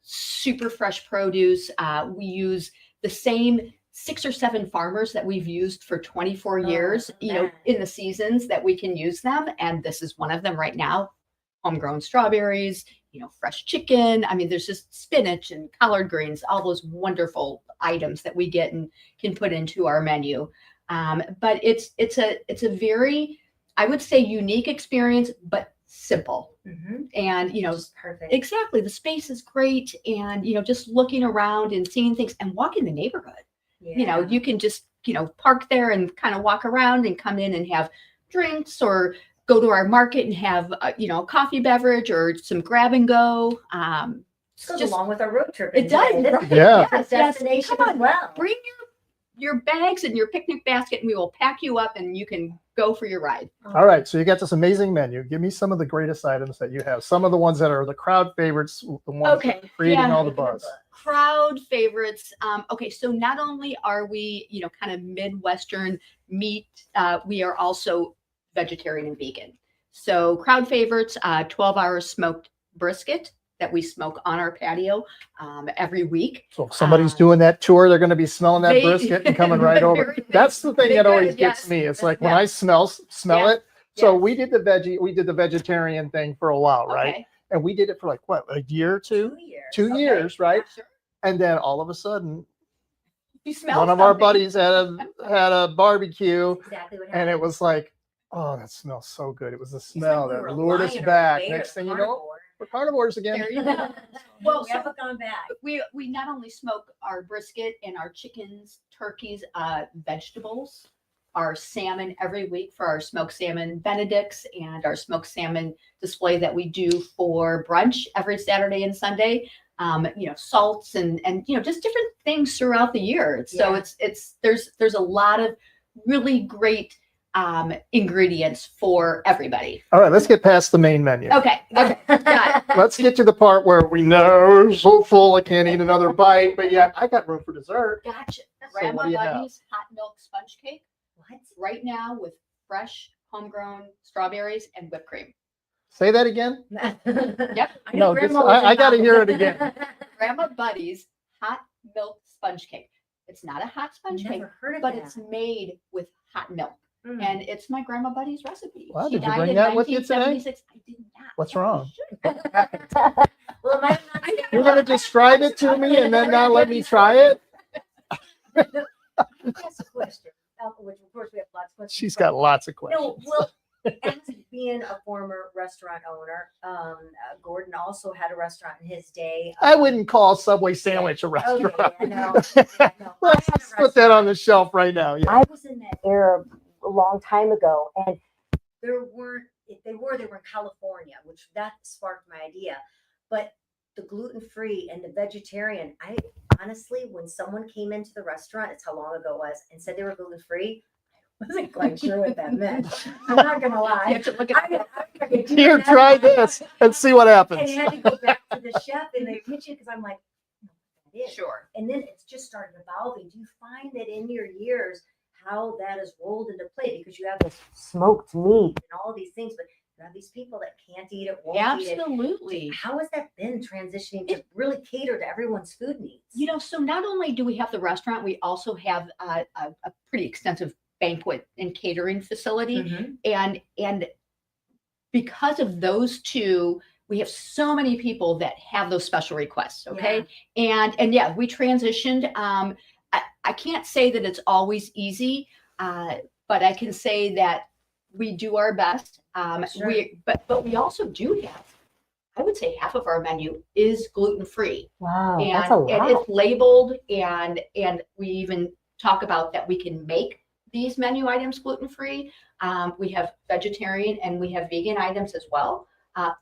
super fresh produce. We use the same 6 or 7 farmers that we've used for 24 years, man. in the seasons that we can use them. And this is one of them right now. Homegrown strawberries, fresh chicken. I mean, there's just spinach and collard greens, all those wonderful items that we get and can put into our menu. But it's a very, I would say, unique experience, but simple. Mm-hmm. And, Just perfect. exactly. The space is great. And, just looking around and seeing things and walking the neighborhood, Yeah. you can just, park there and kind of walk around and come in and have drinks or go to our market and have, a coffee beverage or some grab and go. This goes just- along with our road trip. It does. This is Yeah. a destination Come on, as well. Bring your bags and your picnic basket and we will pack you up and you can go for your ride. All right. So you got this amazing menu. Give me some of the greatest items that you have. Some of the ones that are the crowd favorites, the ones that are creating yeah. all the buzz. Crowd favorites. So not only are we, kind of Midwestern meat, we are also vegetarian and vegan. So crowd favorites, 12-hour smoked brisket that we smoke on our patio every week. So if somebody's doing that tour, they're going to be smelling that They- brisket and coming right over. Very- That's the thing they that do, always gets yes. me. It's like when Yeah. I smell Yeah. it. So Yes. we did the vegetarian thing for a while, right? Okay. And we did it for like what, a year or two? 2 years. 2 Okay. years, right? Sure. And then all of a sudden, You smell one of our something. buddies had a barbecue, Exactly what and happened. it was like, oh, that smells so good. It was the It's like smell we that were a lured us lion or a back. bear, Next thing you know, carnivore. we're carnivores again. There you go. Well, we haven't gone back. We not only smoke our brisket and our chickens, turkeys, vegetables, our salmon every week for our smoked salmon Benedicts and our smoked salmon display that we do for brunch every Saturday and Sunday. Salts and just different things throughout the year. So Yeah. there's a lot of really great ingredients for everybody. All right, let's get past the main menu. Okay. Got it. Let's get to the part where we know I'm so full I can't eat another bite, but yeah, I got room for dessert. Gotcha. what Grandma do you have? Budde's hot milk sponge cake. What? Right now with fresh homegrown strawberries and whipped cream. Say that again. Yep. I No, know this- Grandma was I gotta involved. hear it again. Grandma Budde's hot milk sponge cake. It's not a hot sponge cake, Never heard of but that. it's made with hot milk. Mm. And it's my Grandma Budde's recipe. Wow, She did you died bring in that with you today? 1976. I did not. What's Yeah, I wrong? should. Well, it might not I know. You're gonna describe it to me and then not let me try it? That's a question. Which of course we have lots of questions. She's but- got lots of No, questions. well, as being a former restaurant owner, Gordon also had a restaurant in his day. I wouldn't call Subway sandwich a Okay, restaurant. I know. I know. I Let's had a just put that restaurant. on the shelf right now. Yeah. I was in that era a long time ago, and there weren't. If they were in California, which that sparked my idea. But the gluten-free and the vegetarian, I honestly, when someone came into the restaurant, it's how long ago it was, and said they were gluten-free, I wasn't quite sure what that meant. I'm not gonna You lie. have to look I at got- I got- Here, try this and see what And happens. had to go back to the chef in the kitchen because I'm like, that is. Sure. And then it's just started evolving. Do you find that in your years how that has rolled into play because you have this smoked meat and all these things, but you have these people that can't eat it, won't eat it. Absolutely. How has that been transitioning to really cater to everyone's food needs? You know, so not only do we have the restaurant, we also have a pretty extensive banquet and catering facility. Mhm. And because of those two, we have so many people that have those special requests. Okay. And yeah, we transitioned. I can't say that it's always easy, but I can say that we do our best. Sure. But we also do have, I would say half of our menu is gluten-free. Wow, And, that's a lot. and it's labeled, and we even talk about that we can make these menu items gluten-free. We have vegetarian and we have vegan items as well.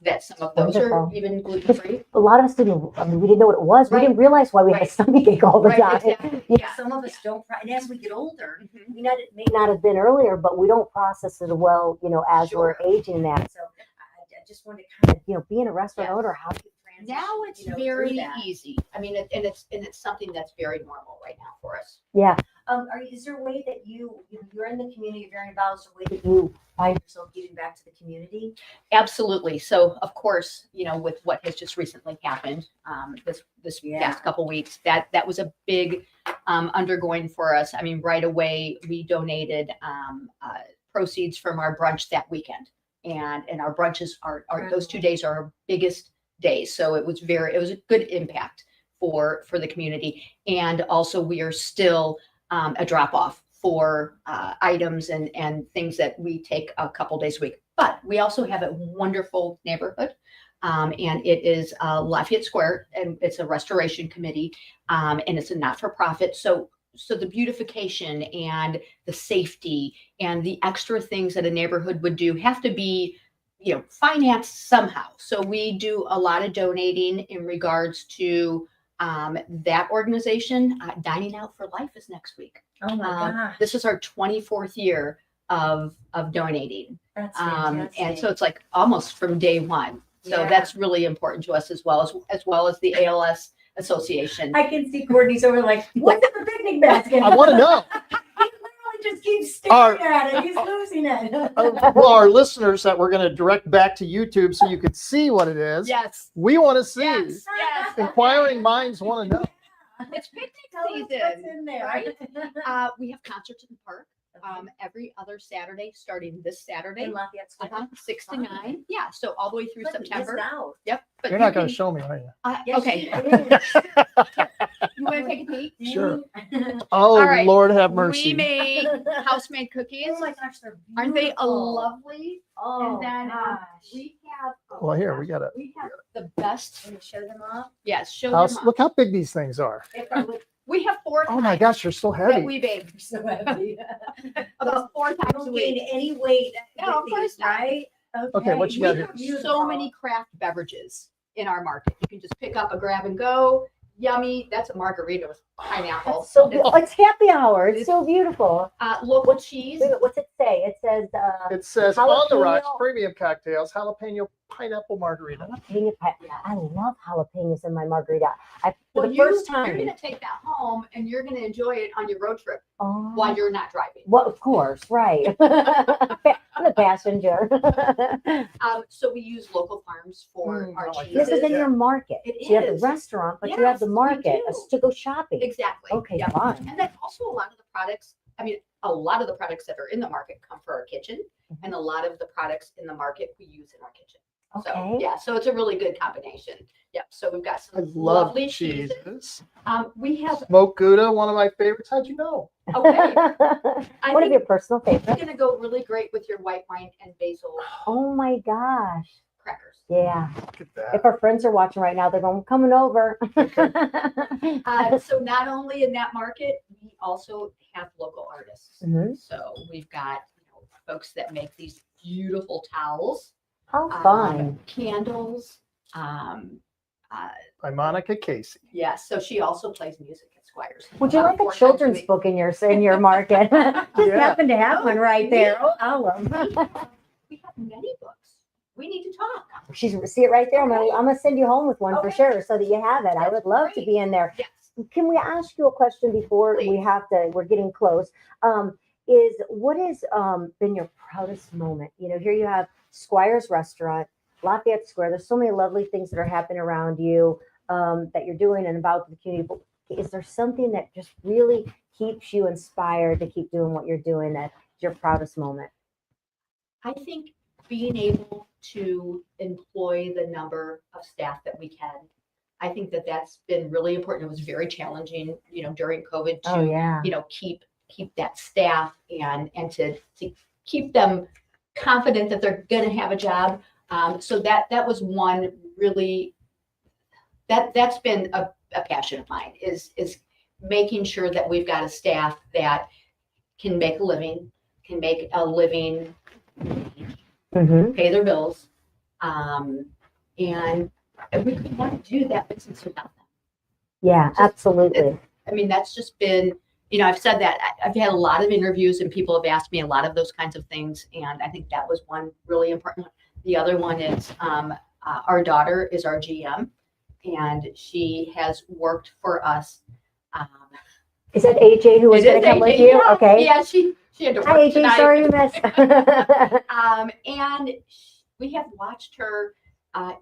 That some of those are Wonderful. even gluten-free. A lot of us didn't, I mean, we didn't know what it was. Right. We didn't realize why we had a Right. stomach ache all the Right, time. exactly. Yeah. Some of us don't, and as we get older, Mhm. it may May not have been earlier, but we don't process it well, as Sure. we're aging and that. So I just wanted to kind of Being a restaurant Yes. owner, how transition, Now it's through very that. easy. I mean, and it's something that's very normal right now for us. yeah, Is there a way that you're in the community, you're very involved, is there a way that you find yourself giving back to the community? Absolutely. So of course, with what has just recently happened, this Yeah. past couple weeks, that was a big undergoing for us. I mean, right away we donated proceeds from our brunch that weekend, and our brunches are those 2 days are our biggest days. So it was a good impact for the community, and also we are still a drop off for items and things that we take a couple days a week. But we also have a wonderful neighborhood, and it is Lafayette Square, and it's a restoration committee, and it's a not-for-profit. So the beautification and the safety and the extra things that a neighborhood would do have to be, financed somehow. So we do a lot of donating in regards to that organization. Dining Out for Life is next week. Oh my gosh, This is our 24th year of donating. that's And fantastic. so it's like almost from day one. So Yeah. that's really important to us as well as the ALS Association. I can see Courtney's over like, what's in the picnic basket? I want to know. He literally just keeps Our- staring at it. He's losing it. Well, our listeners that we're going to direct back to YouTube so you could see what it is. Yes. We want to see. Yes. Yes. Inquiring minds want to know. It's picnic Tell us what's season. in there. right? We have concerts in the park every other Saturday, starting this Saturday, In Lafayette Square. 6 to 9. Yeah, so all the way through But we missed September. out. Yep. But You're not going to show me, are you? Yes, okay. she is. You want to take a peek? Sure. Oh, All right. Lord have We mercy. made house-made cookies. Oh my gosh, they're beautiful. Aren't they lovely? Oh and then gosh. we have. Well, here, we got to. We have the best. Can you show them off? Yes, show House, them. Off. look how big these things are. They probably We have 4 Oh my times gosh, they're so that heavy. we bake. are so heavy. About 4 I times a don't week. gain any weight. No, of with course these, not. right? Okay, what you We got have here? so many craft beverages in our market. You can just pick up a grab and go. Yummy. That's a margarita with pineapple. So it's happy hour. It's It's- so beautiful. Local cheese. Wait, what's it say? It says It says on the rocks, Jalapeno. premium cocktails, jalapeno pineapple margarita. I love jalapenos in my margarita. For Well, the first you're time. going to take that home and you're going to enjoy it on your road trip Oh, while you're not driving. well, of course, right. I'm a passenger. So we use local farms for Mm, our I like cheeses. This is in your market. It So you have the is. restaurant, but you have Yes, the we market do. to go shopping. Exactly. Okay, Yep. fine. And then also a lot of the products, a lot of the products that are in the market come for our kitchen, Mm-hmm. and a lot of the products in the market we use in our kitchen. So Okay. yeah, so it's a really good combination. Yep. So we've got I some love lovely cheeses. cheeses. We have Smoked Gouda, one of my favorites. How'd you know? okay. One of think your personal it's favorites? gonna go really great with your white wine and basil Oh my gosh. crackers. Yeah. Look at that. If our friends are watching right now, they're going, coming over. So not only in that market, we also have local artists. Mhm. So we've got folks that make these beautiful towels, How fun. candles. By Monica Casey. Yes, so she also plays music at SqWires. Would you about like a 4 times children's week. book in your market? Just Yeah. happen to have one right there. Oh, I'll We have many books. we need to talk. See it right there. I'm gonna send you home with one for Okay. sure, so that you have it. I That's would love to great. be in there. Yes. Can we ask you a question before we Please. have to? We're getting close. What has been your proudest moment? You know, here you have SqWires Restaurant, Lafayette Square. There's so many lovely things that are happening around you that you're doing and about the community. But is there something that just really keeps you inspired to keep doing what you're doing? That's your proudest moment? I think being able to employ the number of staff that we can. I think that that's been really important. It was very challenging, you know, during COVID to, Oh yeah. you know, keep that staff and to keep them confident that they're going to have a job. So that was one really that's been a passion of mine is making sure that we've got a staff that can make a living, Mm-hmm. pay their bills, and we couldn't want to do that business without them. Yeah, absolutely. I mean, that's just been, you know, I've said that I've had a lot of interviews and people have asked me a lot of those kinds of things. And I think that was one really important one. The other one is our daughter is our GM and she has worked for us. Is that AJ who was going to come with you? Yeah, Okay. yeah, she had to work Hi AJ, tonight. sorry you missed. And we have watched her,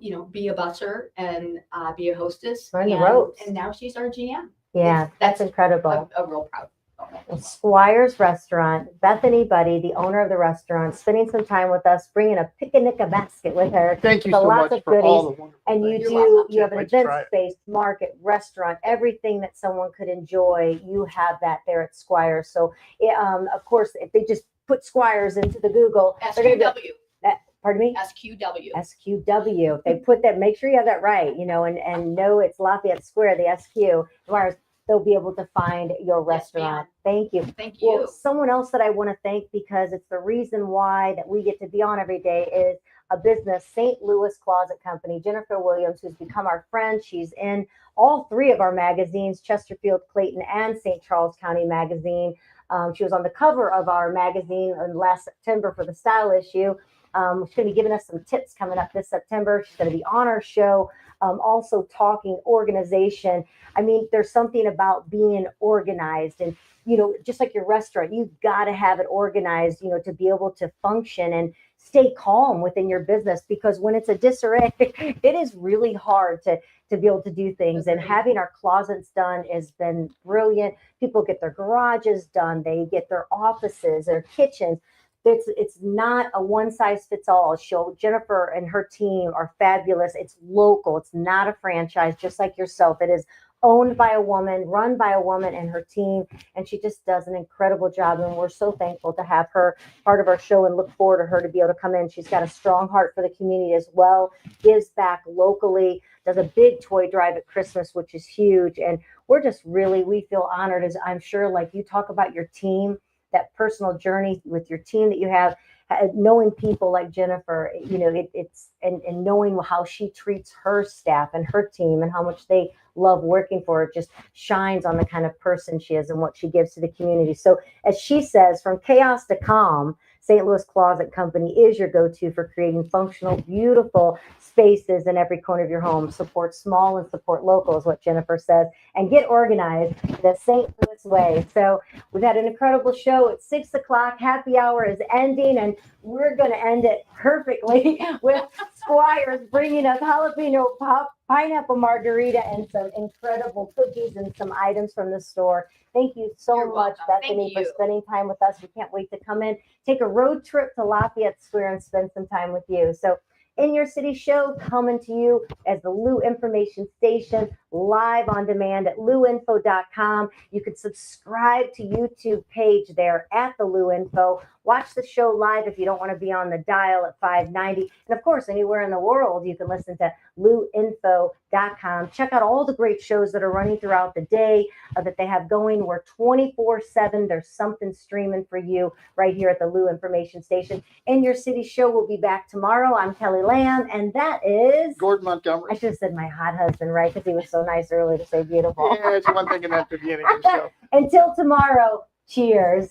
you know, be a busser and be a hostess. Learn the ropes. And now she's our GM. Yeah, that's incredible. A real proud moment. SqWires Restaurant, Bethany Budde, the owner of the restaurant, spending some time with us, bringing a picnic basket with her. Thank you So so lots much of for all goodies. the wonderful And you things. You're welcome. you have an Can't wait to event try it. space, market, restaurant, everything that someone could enjoy. You have that there at SqWires. So, of course, if they just put SqWires into the Google, they're going to be. SQW. Pardon me. SQW. SQW. If they put that, make sure you have that right, you know, and know it's Lafayette Square, the SQ. SqWires, they'll be able to find your restaurant. Thank you. Thank you. Well, someone else that I want to thank because it's the reason why that we get to be on every day is a business, St. Louis Closet Company, Jennifer Williams, who's become our friend. She's in all three of our magazines, Chesterfield, Clayton, and St. Charles County Magazine. She was on the cover of our magazine last September for the style issue. She's going to be giving us some tips coming up this September. She's going to be on our show, also talking organization. I mean, there's something about being organized and, you know, just like your restaurant, you've got to have it organized, you know, to be able to function and stay calm within your business, because when it's a disarray, it is really hard to be able to do things. And having our closets done has been brilliant. People get their garages done. They get their offices, their kitchens. It's not a one size fits all. Jennifer and her team are fabulous. It's local. It's not a franchise, just like yourself. It is owned by a woman, run by a woman and her team. And she just does an incredible job. And we're so thankful to have her part of our show and look forward to her to be able to come in. She's got a strong heart for the community as well, gives back locally, does a big toy drive at Christmas, which is huge. And we're just we feel honored, as I'm sure, like you talk about your team, that personal journey with your team that you have, knowing people like Jennifer, you know, it's and knowing how she treats her staff and her team and how much they love working for her, it just shines on the kind of person she is and what she gives to the community. So as she says, from chaos to calm, St. Louis Closet Company is your go-to for creating functional, beautiful spaces in every corner of your home. Support small and support local is what Jennifer says, and get organized the St. Louis way. So we've had an incredible show. It's 6 o'clock. Happy hour is ending, and we're going to end it perfectly with SqWires bringing us jalapeno pineapple margarita and some incredible cookies and some items from the store. Thank you so You're much, welcome. Bethany, Thank for you. spending time with us. We can't wait to come in, take a road trip to Lafayette Square and spend some time with you. So In Your City show coming to you as the Lou Information Station, live on demand at louinfo.com. You can subscribe to YouTube page there at the Lou Info. Watch the show live if you don't want to be on the dial at 590. And of course, anywhere in the world, you can listen to louinfo.com. Check out all the great shows that are running throughout the day that they have going. We're 24/7. There's something streaming for you right here at the Lou Information Station. In Your City show will be back tomorrow. I'm Kelly Lamb, and that is Gordon Montgomery. I should have said my hot husband, right? Because he was so nice earlier to say beautiful. Yeah, it's one thing in at the beginning of the show. Until tomorrow, cheers.